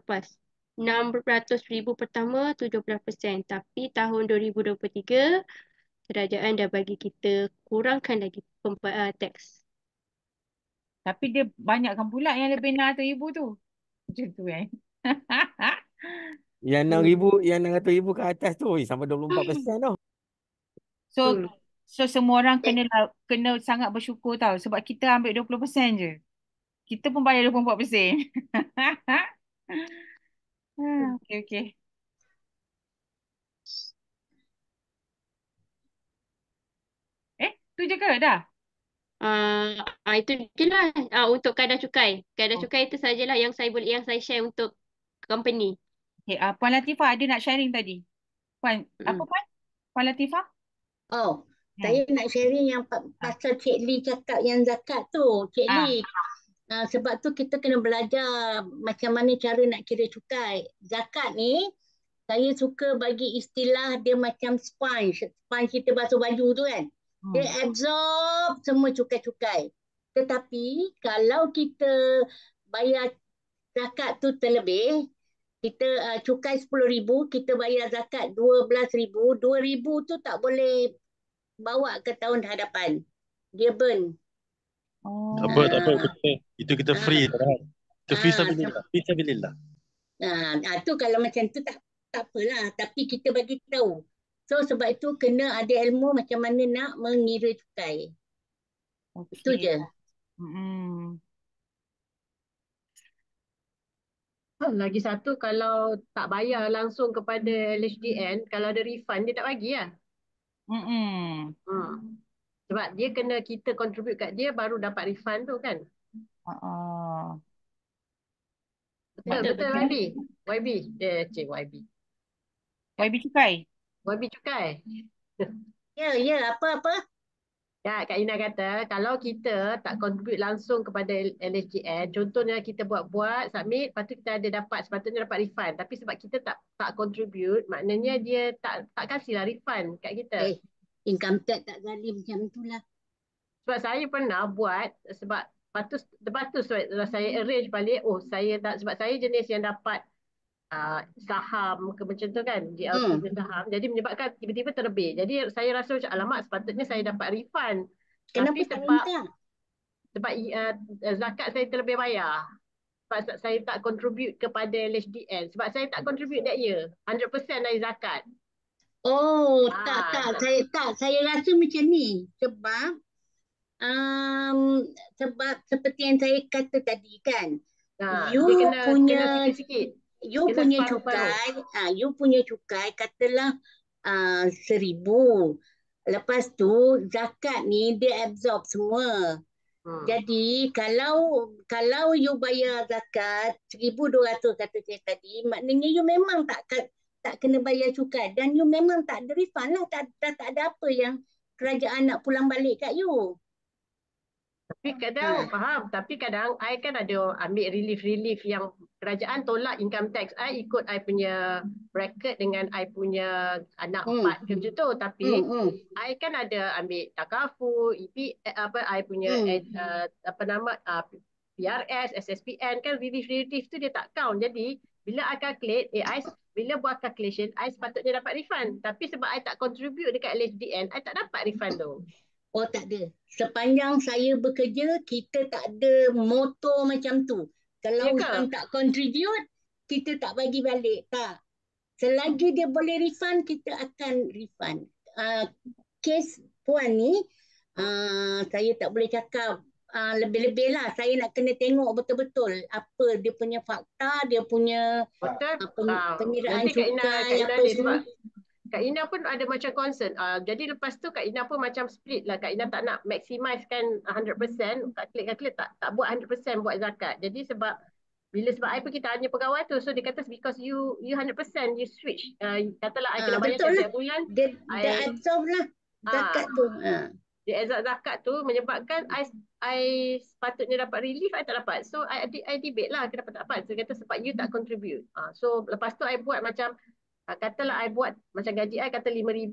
lepas. 600,000 pertama 17%. Tapi tahun 2023 kerajaan dah bagi kita kurangkan lagi teks. Tapi dia banyakkan pula yang lebih 600,000 tu. Macam tu Yang 6,000, yang 600,000 ke atas tu sampai 24% tau. So semua orang kena sangat bersyukur tau. Sebab kita ambil 20% je. Kita pun bayar 24%. Okay. Tu je ke dah? Itu je lah untuk kadar cukai. Kadar cukai itu sajalah yang saya share untuk company. Okay, Puan Latifah ada nak sharing tadi. Puan, apa Puan? Puan Latifah? Saya nak sharing yang pasal Cik Lee cakap yang zakat tu. Cik Lee, sebab tu kita kena belajar macam mana cara nak kira cukai. Zakat ni, saya suka bagi istilah dia macam sponge. Sponge kita basuh baju tu kan. Dia absorb semua cukai-cukai. Tetapi kalau kita bayar zakat tu terlebih, kita cukai 10,000, kita bayar zakat 12,000. 2,000 tu tak boleh bawa ke tahun hadapan. Dia burn. Tak apa. Itu kita free. Itu free sabilillah. Tu kalau macam tu tak apalah. Tapi kita bagi tahu. So sebab itu kena ada ilmu macam mana nak mengira cukai. Itu je. Lagi satu, kalau tak bayar langsung kepada LHDN, kalau ada refund dia tak bagi lah. Sebab dia kena kita contribute kat dia baru dapat refund tu kan. Betul YB. YB. YB cukai. YB cukai. Ya, apa? Ya, Kak Ina kata, kalau kita tak contribute langsung kepada LHDN, contohnya kita buat-buat, submit, lepas tu kita sepatutnya dapat refund. Tapi sebab kita tak contribute, maknanya dia tak kasihlah refund kat kita. Income tax tak zalim macam itulah. Sebab saya pernah buat, lepas tu saya arrange balik, sebab saya jenis yang dapat saham ke macam tu kan, GLC punya saham. Jadi menyebabkan tiba-tiba terlebih. Jadi saya rasa macam alamak sepatutnya saya dapat refund. Kenapa Tapi tak sebab minta? zakat saya terlebih bayar. Sebab saya tak contribute kepada LHDN. Sebab saya tak contribute that year. 100% dari zakat. Oh, Ah, saya rasa macam ni. Sebab seperti yang saya kata tadi kan, you dia kena punya sikit-sikit. you Kena punya separuh-separuh. cukai, you punya cukai katalah 1,000. Lepas tu zakat ni dia absorb semua. Jadi kalau you bayar zakat 1,200 kata saya tadi, maknanya you memang tak kena bayar cukai dan you memang tak ada refund lah, tak ada apa yang kerajaan nak pulang balik kat you. Tapi kadang faham, tapi kadang I kan ada ambil relief yang kerajaan tolak income tax I ikut I punya bracket dengan I punya anak 4 ke macam tu. Tapi I kan ada ambil takaful, I punya PRS, SSPN kan relief tu dia tak count. Jadi bila I calculate, bila buat calculation, I sepatutnya dapat refund. Tapi sebab I tak contribute dekat LHDN, I tak dapat refund tu. Oh, tak ada. Sepanjang saya bekerja, kita tak ada motor macam tu. Kalau yang tak contribute, kita tak bagi balik. Tak. Selagi dia boleh refund, kita akan refund. Kes puan ni, saya tak boleh cakap lebih-lebih lah. Saya nak kena tengok betul-betul apa dia punya fakta, dia punya penyeraan cukai, apa semua. Kak Ina pun ada macam concern. Jadi lepas tu Kak Ina pun macam split lah. Kak Ina tak nak maximize kan 100%. Kak Klik tak buat 100% buat zakat. Jadi sebab I pergi tanya pegawai tu. So dia kata because you 100% you switch. Katalah I kena bayar setiap bulan. Dia absorb lah zakat tu. Dia absorb zakat tu menyebabkan I sepatutnya dapat relief, I tak dapat. So I debate lah kenapa tak dapat. So dia kata sebab you tak contribute. So lepas tu I buat macam katalah I buat macam gaji I kata 5,000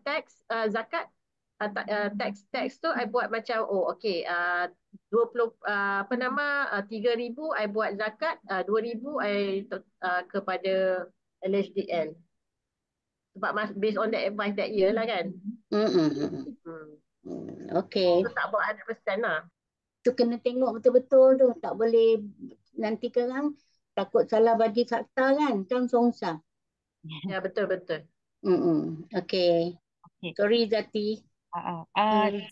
tax zakat tax tu I buat macam 20 3,000 I buat zakat, 2,000 I kepada LHDN. Sebab based on that advice that year lah kan. Okay. So tak buat 100% lah. Tu kena tengok betul-betul tu. Tak boleh nanti korang takut salah bagi fakta kan. Kan susah. Ya, betul-betul. Okay. Sorry Zati.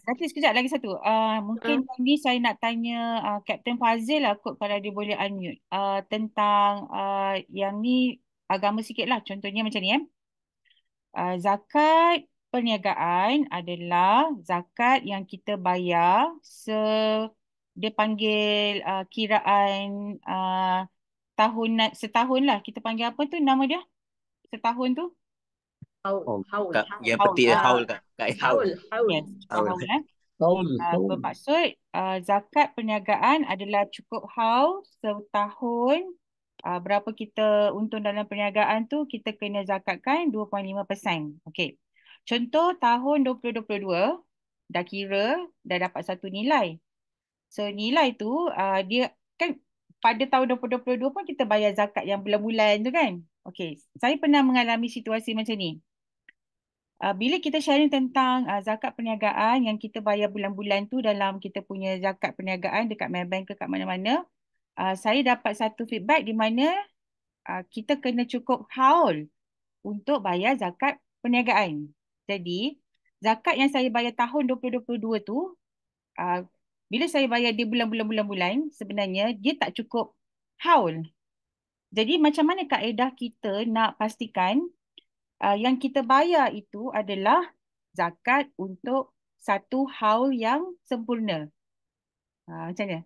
Zati sekejap lagi satu. Mungkin ni saya nak tanya Captain Fazil lah kot kalau dia boleh unmute. Tentang yang ni agama sikit lah. Contohnya macam ni zakat perniagaan adalah zakat yang kita bayar dia panggil kiraan setahun lah. Kita panggil apa tu nama dia? Setahun tu? Haul. Yang penting haul Kak. Haul. Yes, haul. Haul. Bermaksud zakat perniagaan adalah cukup haul setahun. Berapa kita untung dalam perniagaan tu kita kena zakatkan 2.5%. Okey. Contoh tahun 2022 dah dapat satu nilai. So nilai tu dia kan pada tahun 2022 pun kita bayar zakat yang bulan-bulan tu kan. Okey, saya pernah mengalami situasi macam ni. Bila kita sharing tentang zakat perniagaan yang kita bayar bulan-bulan tu dalam kita punya zakat perniagaan dekat Maybank ke kat mana-mana, saya dapat satu feedback di mana kita kena cukup haul untuk bayar zakat perniagaan. Jadi, zakat yang saya bayar tahun 2022 tu, bila saya bayar di bulan-bulan, sebenarnya dia tak cukup haul. Jadi, macam mana kaedah kita nak pastikan yang kita bayar itu adalah zakat untuk satu haul yang sempurna. Macam mana?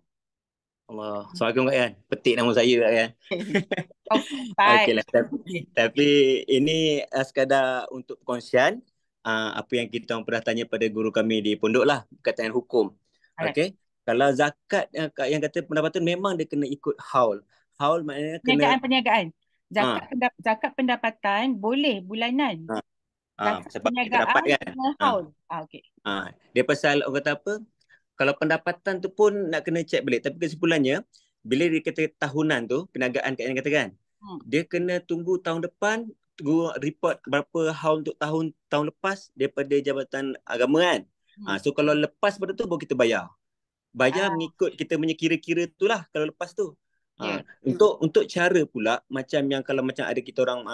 Allah. Assalamualaikum Kak Yan. Petik nama saya Kak Yan. Okeylah. Tapi ini sekadar untuk perkongsian apa yang kita pernah tanya pada guru kami di pondok lah berkaitan hukum. Okey. Kalau zakat yang kata pendapatan memang dia kena ikut haul. Haul maknanya kena perniagaan. Zakat pendapatan boleh bulanan. Sebab kita dapat kan. Haul. Okey. Dia pasal orang kata apa? Kalau pendapatan tu pun nak kena check balik. Tapi kesimpulannya bila dia kata tahunan tu perniagaan kat yang katakan. dia kena tunggu tahun depan, tunggu report berapa haul untuk tahun lepas daripada Jabatan Agama kan. So kalau lepas pada tu baru kita bayar. Bayar mengikut kita punya kira-kira tu lah kalau lepas tu. Untuk cara pula macam yang kalau macam ada kita orang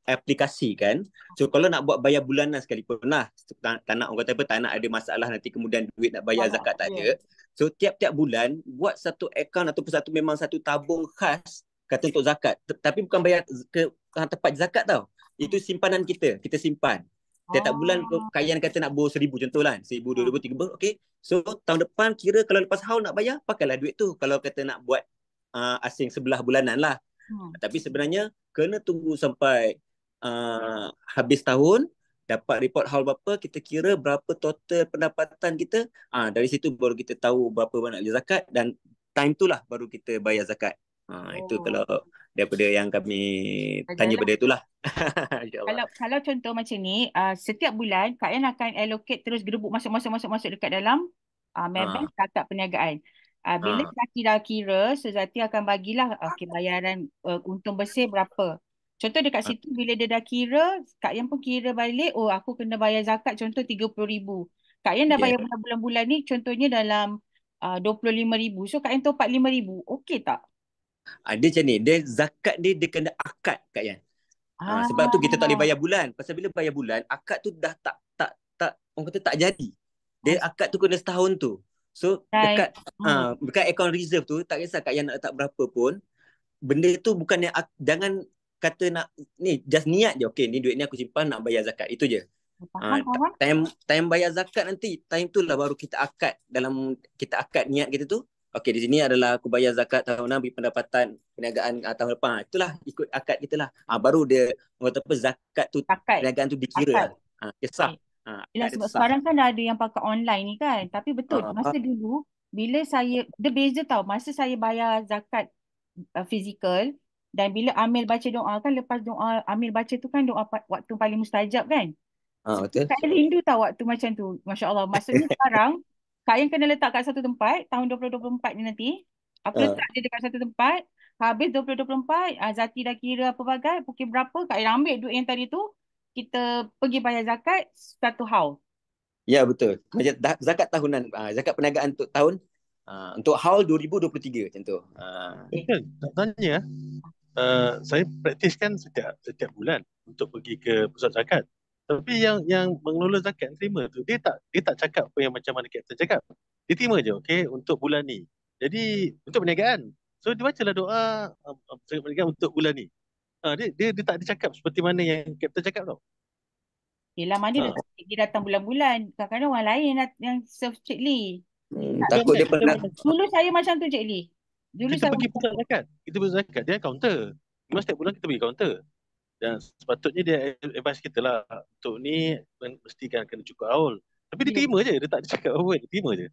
aplikasi kan. So kalau nak buat bayar bulanan sekalipun lah, tak nak orang kata apa, tak nak ada masalah nanti kemudian duit nak bayar zakat tak ada. So tiap-tiap bulan buat satu akaun ataupun memang satu tabung khas kata untuk zakat. Tapi bukan bayar ke tempat zakat tau. Itu simpanan kita simpan. Tiap-tiap bulan Kayan kata nak bor 1,000 contoh lah. 1,000, 2,000, 3,000. Okay. So tahun depan kira kalau lepas haul nak bayar, pakailah duit tu. Kalau kata nak buat asing sebelah bulanan lah. Tapi sebenarnya kena tunggu sampai habis tahun, dapat report haul berapa, kita kira berapa total pendapatan kita. Dari situ baru kita tahu berapa banyak zakat dan time tu lah baru kita bayar zakat. Itu kalau daripada yang kami tanya pada itulah. Kalau contoh macam ni, setiap bulan Kak Yan akan allocate terus gerbuk masuk dekat dalam Maybank Zakat Perniagaan. Bila Zati dah kira, so Zati akan bagilah bayaran untung bersih berapa. Contoh dekat situ bila dia dah kira, Kak Yan pun kira balik, aku kena bayar zakat contoh 30,000. Kak Yan dah bayar bulan-bulan ni contohnya dalam 25,000. So Kak Yan top up 5,000. Okey tak? Dia macam ni, dia zakat dia kena akad Kak Yan. Sebab tu kita tak boleh bayar bulan. Pasal bila bayar bulan, akad tu dah tak orang kata tak jadi. Dia akad tu kena setahun tu. So dekat account reserve tu, tak kisah Kak Yan nak letak berapa pun, benda tu bukan yang jangan kata nak ni just niat je. Okay, ni duit ni aku simpan nak bayar zakat. Itu je. Time bayar zakat nanti, time tu lah baru kita akad niat kita tu. Okey, di sini adalah aku bayar zakat tahunan bagi pendapatan perniagaan tahun depan. Itulah ikut akad kita lah. Baru dia kata apa zakat tu perniagaan tu dikira. Kisah. Yelah, sebab sekarang kan ada yang pakai online ni kan. Tapi betul, masa dulu bila dia beza tau. Masa saya bayar zakat fizikal dan bila Amil baca doa kan, lepas doa Amil baca tu kan doa waktu paling mustajab kan. Betul. Saya rindu tau waktu macam tu. Masya Allah. Maksudnya sekarang Kak Yan kena letak kat satu tempat tahun 2024 ni nanti. Aku letak dia dekat satu tempat. Habis 2024, Zati dah kira apa bagai, pukul berapa, Kak Yan ambil duit yang tadi tu, kita pergi bayar zakat satu haul. Ya, betul. Macam zakat tahunan, zakat perniagaan untuk tahun, untuk haul 2023 macam tu. Betul. Nak tanya, saya praktiskan setiap bulan untuk pergi ke pusat zakat. Tapi yang mengelola zakat terima tu, dia tak cakap apa yang macam mana Kapten cakap. Dia terima je, okey, untuk bulan ni. Jadi untuk perniagaan. So dia bacalah doa zakat perniagaan untuk bulan ni. Dia tak cakap seperti mana yang Kapten cakap tau. Yelah, mana dia datang bulan-bulan. Kadang-kadang orang lain yang serve Cik Lee. Takut dia pernah. Dulu saya macam tu Cik Lee. Kita pergi pusat zakat. Kita pergi zakat. Dia counter. Memang setiap bulan kita pergi counter. Dan sepatutnya dia advice kita lah. Untuk ni mesti kan kena cukup haul. Tapi dia terima je. Dia tak cakap apa. Dia terima je.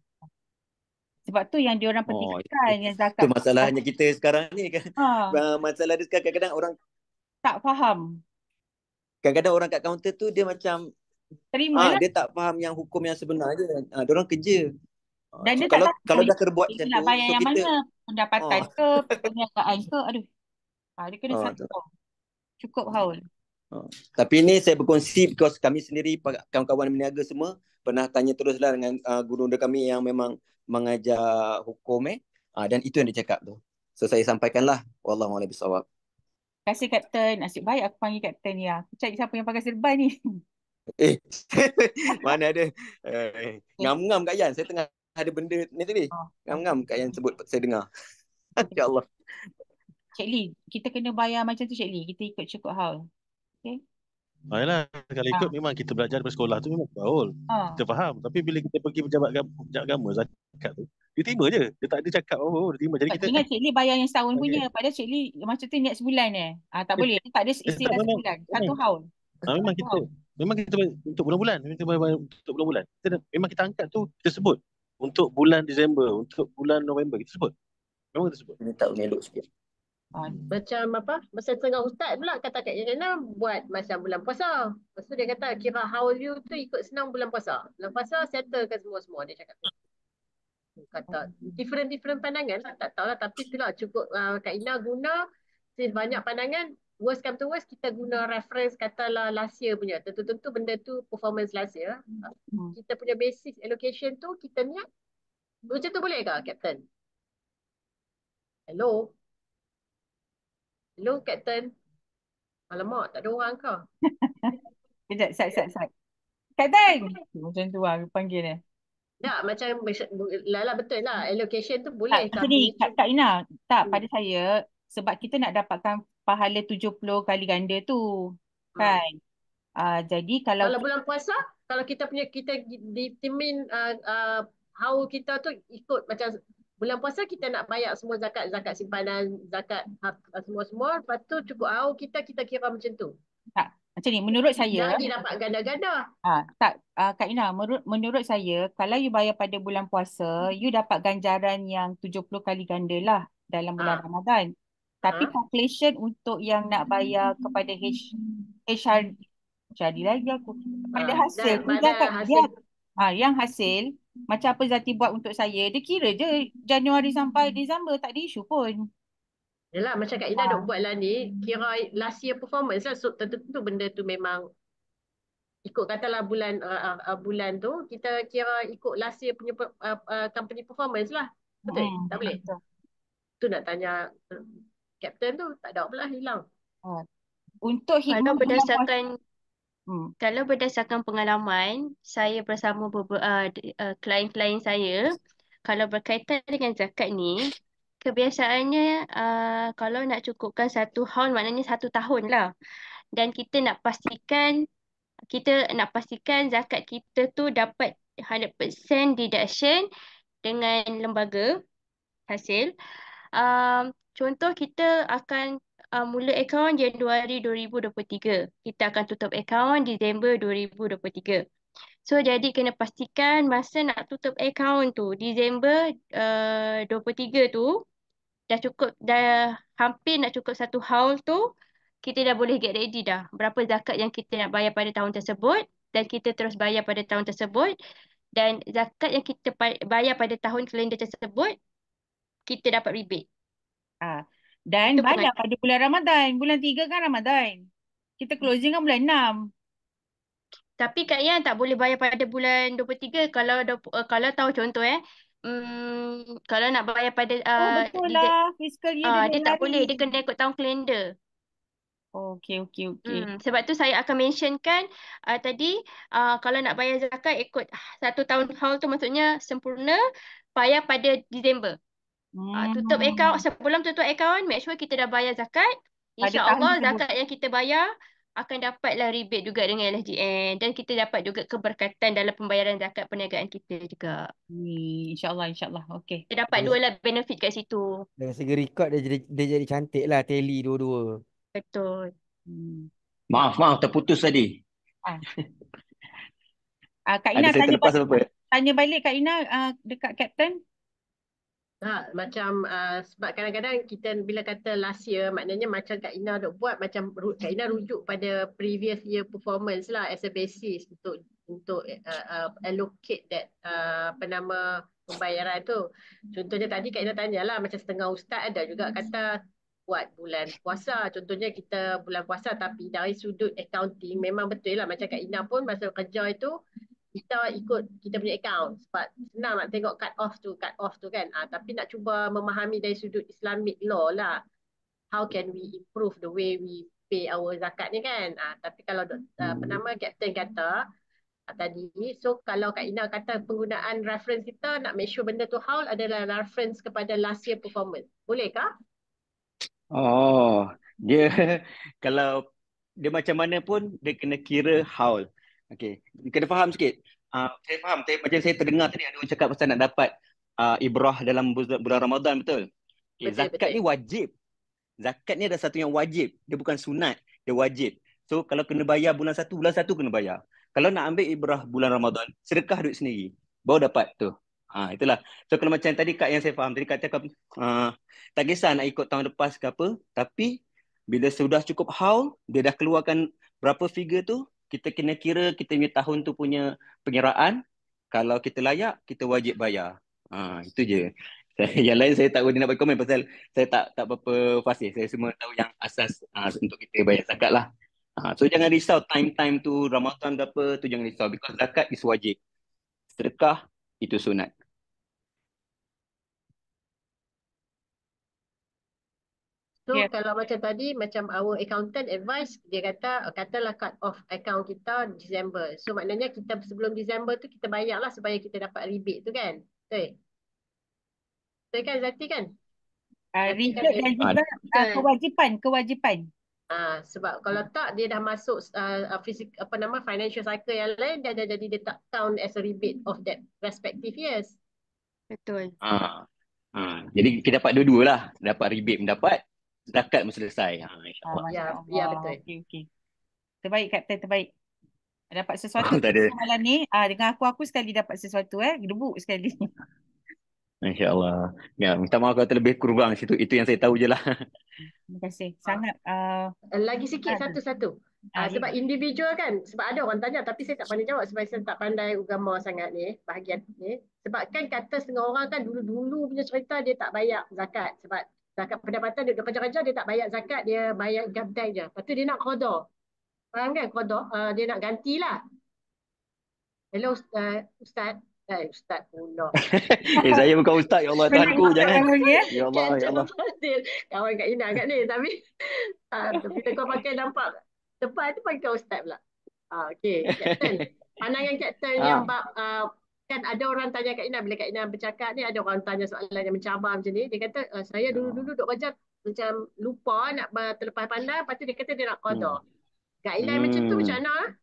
Sebab tu yang diorang pentingkan yang zakat. Itu masalahnya kita sekarang ni kan. Masalah dia sekarang kadang-kadang orang tak faham. Kadang-kadang orang kat kaunter tu dia macam terima lah. Dia tak faham yang hukum yang sebenar je. Diorang kerja. Dan dia kalau dah terbuat macam tu, bayar yang kita, mana? Pendapatan ke, perniagaan ke, dia kena satu cukup haul. Tapi ni saya berkongsi because kami sendiri kawan-kawan berniaga semua pernah tanya teruslah dengan guru kami yang memang mengajar hukum dan itu yang dia cakap tu. So saya sampaikanlah, wallahu a'lam bishawab. Terima kasih Kapten. Nasib baik aku panggil Kapten ni. Aku cari siapa yang pakai serban ni. Mana ada. Ngam-ngam Kak Yan. Saya tengah ada benda ni tadi. Ngam-ngam Kak Yan sebut saya dengar. Ya Allah. Cik Lee, kita kena bayar macam tu Cik Lee. Kita ikut cukup haul. Okay. Yalah, kalau ikut memang kita belajar dari sekolah tu memang haul. Kita faham. Tapi bila kita pergi pejabat agama zakat tu, dia terima je. Dia tak ada cakap apa-apa. Dia terima. Jadi kita ingat Cik Lee bayar yang setahun punya. Padahal Cik Lee macam tu niat sebulan tak boleh. Tak ada istilah sebulan. Satu haul. Memang kita untuk bulan-bulan. Kita bayar untuk bulan-bulan. Memang kita angkat tu, kita sebut. Untuk bulan Disember, untuk bulan November, kita sebut. Memang kita sebut. Ini tak meneluk sikit. Macam masa tengah ustaz pula kata Kak Yana buat macam bulan puasa. Lepas tu dia kata kira haul you tu ikut senang bulan puasa. Bulan puasa settlekan semua dia cakap tu. Kata different pandangan lah, tak tahulah, tapi itulah cukup Kak Ina guna since banyak pandangan, worst come to worst, kita guna reference katalah last year punya. Tentu-tentu benda tu performance last year. Kita punya basis allocation tu, kita niat. Macam tu boleh ke, Captain? Hello? Hello, Captain? Alamak, tak ada orang ke? Kejap, sat. Captain! Macam tu lah, panggil dia. Tak, macam lah betul lah. Allocation tu Tak, boleh. macam ni, Kak Ina. Tak, Hmm. pada saya, sebab kita nak dapatkan pahala 70 kali ganda tu. Kan? Jadi kalau Kalau bulan puasa, kalau kita determine how kita tu ikut macam bulan puasa kita nak bayar semua zakat simpanan, zakat semua-semua, lepas tu cukup how kita kira macam tu. tak, macam ni, menurut saya, Lagi dapat ganda-ganda. tak, Kak Ina, menurut saya, kalau you bayar pada bulan puasa, you dapat ganjaran yang 70 kali ganda lah dalam bulan Ramadan. Tapi calculation untuk yang nak bayar kepada HRD lagi aku. Pada hasil tu pada hasil. Yang hasil, macam apa Zati buat untuk saya, dia kira je Januari sampai Disember tak ada isu pun. Yalah, macam Kak Ina dok buat lah ni, kira last year performance lah. So, tentu benda tu memang ikut katalah bulan tu, kita kira ikut last year punya company performance lah. Betul? Tak boleh? Betul. Tu nak tanya Captain tu, tak ada pula hilang. Untuk hikmah kalau berdasarkan pengalaman saya bersama klien-klien saya, kalau berkaitan dengan zakat ni, kebiasaannya kalau nak cukupkan satu haul maknanya 1 tahun lah. Dan kita nak pastikan zakat kita tu dapat 100% deduction dengan lembaga hasil. Contoh kita akan mula akaun Januari 2023. Kita akan tutup akaun Disember 2023. So, jadi kena pastikan masa nak tutup akaun tu, Disember 23 tu, dah hampir nak cukup satu haul tu, kita dah boleh get ready dah. Berapa zakat yang kita nak bayar pada tahun tersebut, dan kita terus bayar pada tahun tersebut. Dan zakat yang kita bayar pada tahun kalender tersebut, kita dapat rebate. Dan bayar pada bulan Ramadan. Bulan 3 kan Ramadan. Kita closing kan bulan 6. Tapi Kak Yan tak boleh bayar pada bulan 23 kalau tahu contoh kalau nak bayar pada betul lah, fiscal year dia tak lari. boleh, dia kena ikut tahun kalender. Okey. Sebab tu saya akan mentionkan tadi kalau nak bayar zakat ikut 1 tahun haul tu maksudnya sempurna bayar pada Disember. Tutup akaun, sebelum tutup akaun, make sure kita dah bayar zakat. InsyaAllah zakat yang kita bayar akan dapatlah rebate juga dengan LSGN. Dan kita dapat juga keberkatan dalam pembayaran zakat perniagaan kita juga. InsyaAllah. Okey. Kita dapat dua lah benefit kat situ. Dari segi record dia jadi cantik lah, tally dua-dua. Betul. Maaf, terputus tadi. Kak Ina tanya balik Kak Ina dekat Captain. Macam sebab kadang-kadang kita bila kata last year, maknanya macam Kak Ina dok buat, macam Kak Ina rujuk pada previous year performance lah as a basis untuk allocate that pembayaran tu. Contohnya tadi Kak Ina tanyalah, macam setengah ustaz ada juga kata buat bulan puasa. Contohnya kita bulan puasa, tapi dari sudut accounting memang betul lah, macam Kak Ina pun masa kerja itu kita ikut kita punya account sebab senang nak tengok cut off tu kan. Tapi nak cuba memahami dari sudut Islamic law lah, how can we improve the way we pay our zakat ni kan. Tapi kalau Captain kata tadi, so kalau Kak Ina kata penggunaan reference kita nak make sure benda tu haul adalah reference kepada last year performance, bolehkah? Dia kalau dia macam mana pun dia kena kira haul. Okey, kena faham sikit. Saya faham, macam saya terdengar tadi ada orang cakap pasal nak dapat ibrah dalam bulan Ramadan, betul? Okay, zakat ni wajib. Zakat ni ada satu yang wajib. Dia bukan sunat, dia wajib. So kalau kena bayar bulan satu kena bayar. Kalau nak ambil ibrah bulan Ramadan, sedekah duit sendiri, baru dapat tu. Itulah. So kalau macam tadi Kak yang saya faham, tadi Kak cakap tak kisah nak ikut tahun lepas ke apa, tapi bila sudah cukup haul, dia dah keluarkan berapa figure tu, kita kena kira kita punya tahun tu punya pengiraan. Kalau kita layak, kita wajib bayar. Itu je. Yang lain saya tak boleh nak bagi komen pasal saya tak berapa fasih. Saya semua tahu yang asas untuk kita bayar zakat lah. So jangan risau time tu Ramadan ke apa tu, jangan risau because zakat is wajib. Sedekah itu sunat. So Ya. kalau macam tadi, macam our accountant advice, dia katalah cut off account kita Disember. So maknanya kita sebelum Disember tu kita bayar lah supaya kita dapat rebate tu kan. Betul? Betul kan Zati kan? Zati kan Rebate dan juga Betul. kewajipan. sebab kalau tak dia dah masuk financial cycle yang lain, jadi dia tak count as a rebate of that respective years. Betul. Jadi kita dapat dua-dua lah. Dapat rebate mendapat, zakat pun selesai. InsyaAllah. Masya Ya, Allah. betul. Okey. Terbaik Kapten, terbaik. Dapat sesuatu Tak ada. malam ni. Dengan aku sekali dapat sesuatu gedebuk sekali. InsyaAllah. Ya, minta maaf kalau terlebih kurang situ. Itu yang saya tahu je lah. Terima kasih. Sangat Lagi sikit satu-satu. Sebab individual kan, sebab ada orang tanya tapi saya tak pandai jawab sebab saya tak pandai agama sangat ni, bahagian ni. Sebab kan kata setengah orang kan dulu-dulu punya cerita dia tak bayar zakat. Sebab zakat pendapatan dia kerja-kerja, dia tak bayar zakat, dia bayar income tax je. Lepas tu dia nak qada. Faham kan qada? Dia nak gantilah. Hello Ustaz. Ustaz pula. Saya bukan ustaz. Ya Allah, Tuhan aku. Jangan. Ya Allah, ya Allah. Kawan Kak Ina kat ni. Tapi bila kau pakai nampak tepat tu panggil kau ustaz pula. Okey, Kapten. Pandangan Kapten yang bab kan ada orang tanya Kak Ina, bila Kak Ina bercakap ni ada orang tanya soalan yang mencabar macam ni. Dia kata saya dulu-dulu duk kerja macam lupa nak terlepas pandang, lepas tu dia kata dia nak qada. Kak Ina macam tu macam mana?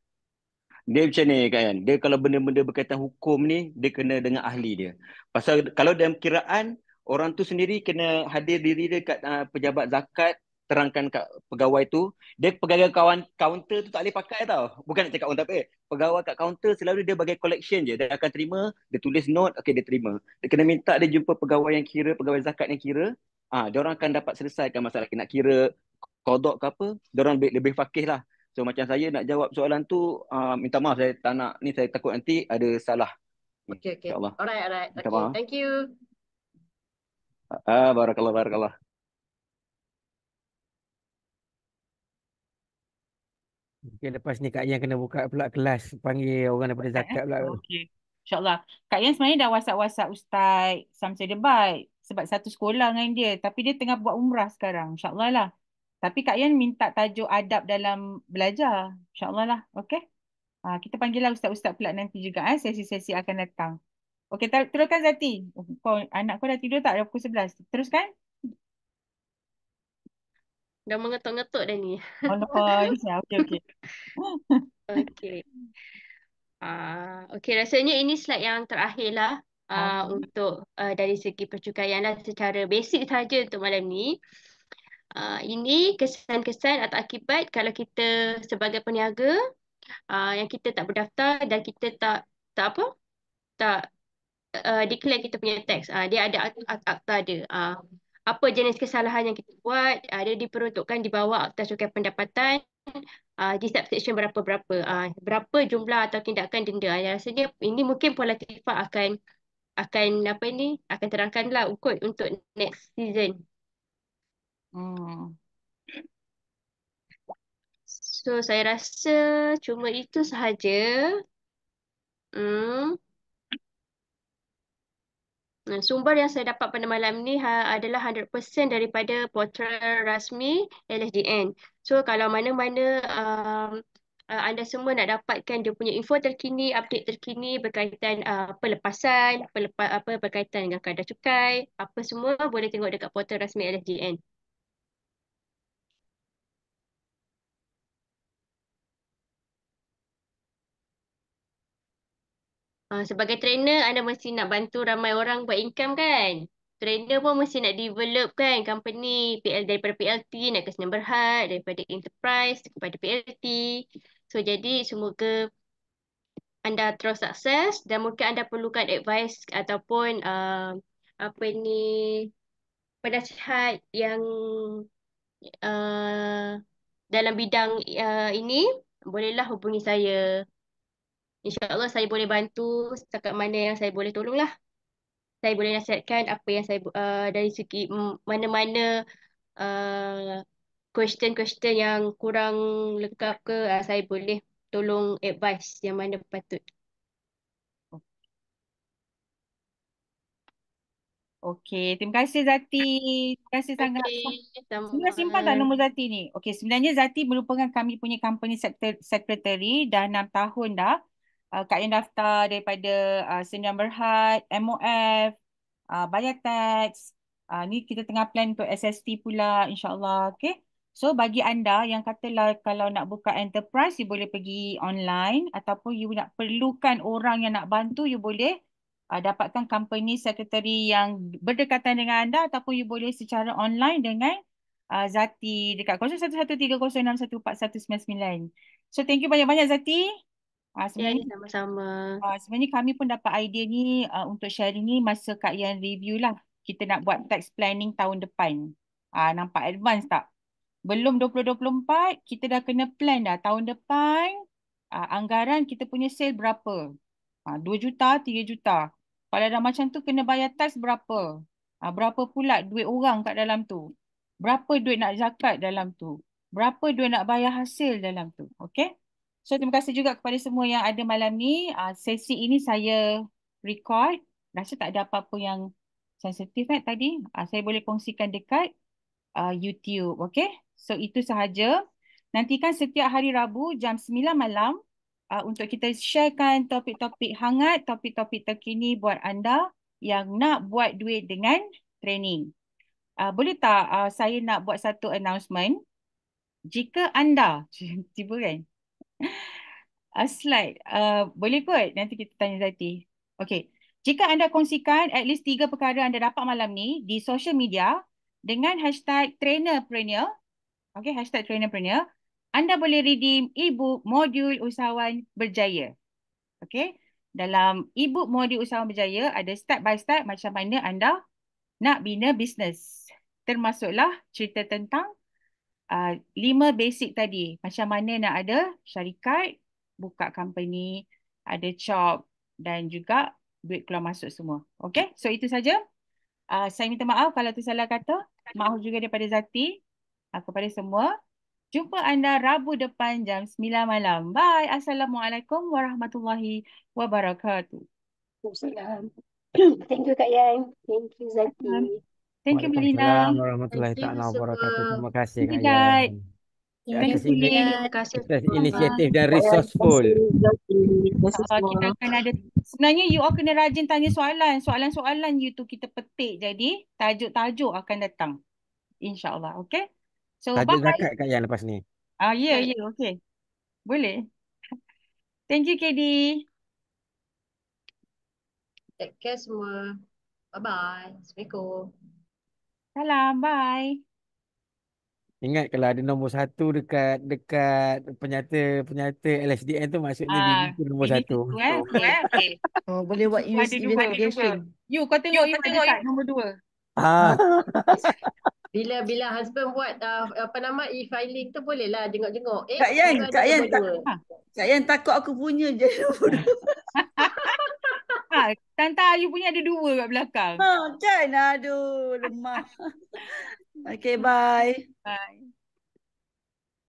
Dia macam ni kan. Dia kalau benda-benda berkaitan hukum ni, dia kena dengan ahli dia. Pasal kalau dalam kiraan, orang tu sendiri kena hadir diri dia kat pejabat zakat, terangkan kat pegawai tu. Dia pegawai kaunter tu tak boleh pakai tau. Bukan nak cakap orang tak apa. Pegawai kat kaunter selalu dia bagai collection je. Dia akan terima, dia tulis note, okay dia terima. Dia kena minta dia jumpa pegawai yang kira, pegawai zakat yang kira. Dia orang akan dapat selesaikan masalah. Nak kira kodok ke apa, dia orang lebih fakih lah. So macam saya nak jawab soalan tu, minta maaf saya tak nak ni, saya takut nanti ada salah. Okey. InsyaAllah. Alright. Minta Okay, maaf. thank you. Barakallah. Okay, lepas ni Kak Yan kena buka pula kelas. Panggil orang daripada zakat pula. Okey. InsyaAllah. Kak Yan sebenarnya dah WhatsApp Ustaz Samsul Debat sebab satu sekolah dengan dia. Tapi dia tengah buat umrah sekarang. InsyaAllah lah. Tapi Kak Yan minta tajuk adab dalam belajar. InsyaAllah lah. Okey. Kita panggil lah Ustaz-Ustaz pula nanti juga. Sesi-sesi akan datang. Okey, teruskan Zati. Anak kau dah tidur tak? Dah pukul 11. Teruskan. Dah mengetuk-ngetuk dah ni. Allah. Okey. Okey. Okey, rasanya ini slide yang terakhir lah untuk dari segi percukaian lah secara basic saja untuk malam ni. Ini kesan-kesan atau akibat kalau kita sebagai peniaga yang kita tak berdaftar dan kita tak declare kita punya tax. Dia ada akta dia. Apa jenis kesalahan yang kita buat, dia diperuntukkan di bawah akta cukai pendapatan di subsection berapa jumlah atau tindakan denda. Rasanya ini mungkin Puan Latifah akan terangkanlah untuk next season. So saya rasa cuma itu sahaja. Sumber yang saya dapat pada malam ni adalah 100% daripada portal rasmi LSDN. So kalau mana-mana anda semua nak dapatkan dia punya info terkini, update terkini berkaitan pelepasan, berkaitan dengan kadar cukai, apa semua boleh tengok dekat portal rasmi LSDN. Sebagai trainer, anda mesti nak bantu ramai orang buat income kan? Trainer pun mesti nak develop kan company daripada PLT nak ke Sdn Bhd, daripada enterprise kepada PLT. So jadi semoga anda terus sukses dan mungkin anda perlukan advice ataupun penasihat yang dalam bidang ini, bolehlah hubungi saya. InsyaAllah saya boleh bantu setakat mana yang saya boleh tolong lah. saya boleh nasihatkan apa yang saya dari segi mana-mana question-question yang kurang lengkap ke, saya boleh tolong advice yang mana patut. Okey, terima kasih Zati. Terima kasih sangat. Okey, Sudah simpan tak sama. nombor Zati ni? Okey, sebenarnya Zati merupakan kami punya company secretary dah 6 tahun dah. Kak yang daftar daripada Sdn Berhad, MOF, bayar tax. Ni kita tengah plan untuk SST pula insyaAllah. Okay. So bagi anda yang katalah kalau nak buka enterprise, you boleh pergi online ataupun you nak perlukan orang yang nak bantu, you boleh dapatkan company secretary yang berdekatan dengan anda ataupun you boleh secara online dengan Zati dekat 0113061499. So thank you banyak-banyak Zati. Ya, Sebenarnya sama-sama. Sebenarnya kami pun dapat idea ni untuk sharing ni masa Kak Yan review lah. Kita nak buat tax planning tahun depan. Nampak advance tak? Belum 2024, kita dah kena plan dah. Tahun depan, anggaran kita punya sale berapa? 2 juta, 3 juta. Kalau dah macam tu, kena bayar tax berapa? Berapa pula duit orang kat dalam tu? Berapa duit nak zakat dalam tu? Berapa duit nak bayar hasil dalam tu? Okay? So, terima kasih juga kepada semua yang ada malam ni. Sesi ini saya record. Rasa tak ada apa-apa yang sensitif tadi. Saya boleh kongsikan dekat YouTube. Okay? So, itu sahaja. Nantikan setiap hari Rabu jam 9 malam untuk kita sharekan topik-topik hangat, topik-topik terkini buat anda yang nak buat duit dengan training. Boleh tak saya nak buat satu announcement? Jika anda, tiba kan? Slide. Boleh kot? Nanti kita tanya Zati. Okay. Jika anda kongsikan at least 3 perkara anda dapat malam ni di social media dengan hashtag trainerpreneur, okay, hashtag trainerpreneur, anda boleh redeem ebook modul usahawan berjaya. Okay. Dalam ebook modul usahawan berjaya ada step by step macam mana anda nak bina bisnes. Termasuklah cerita tentang 5 basic tadi. Macam mana nak ada syarikat, buka company, ada shop dan juga duit keluar masuk semua. Okay, so itu saja. Saya minta maaf kalau tersalah kata. Maaf juga daripada Zati kepada semua. Jumpa anda Rabu depan jam 9 malam. Bye. Assalamualaikum warahmatullahi wabarakatuh. Waalaikumsalam. Thank you Kak Yan. Thank you Zati. Thank you Melina. Waalaikumsalam warahmatullahi Thank you taala semua. wabarakatuh. Terima kasih Thank Kak you Dad. Yan. Thank Atas you. Terima kasih atas semua. inisiatif dan Terima resourceful. kasih Zaki. Terima kasih Kita semua. akan ada, sebenarnya you all kena rajin tanya soalan. Soalan-soalan you tu kita petik. Jadi tajuk-tajuk akan datang. InsyaAllah. Okay. So Tajuk bye. zakat Kak Yan lepas ni. Ya, okay. Boleh. Thank you KD. Take care semua. Bye-bye. Assalamualaikum. Salam. Bye. Ingat kalau ada nombor 1 dekat penyata LSDN tu maksudnya diri tu nombor Ini 1. tu Okay. Oh, boleh buat Ada 2. investigation. You kau tengok you ada tak nombor 2? Bila husband buat e-filing tu bolehlah jenguk-jenguk. Kak Yan, dia Kak ada Yan nombor tak, 2. Kak Yan takut aku punya je nombor 2. Tante Ayu punya ada 2 kat belakang. Kan, aduh, lemah. Okay, bye. Bye.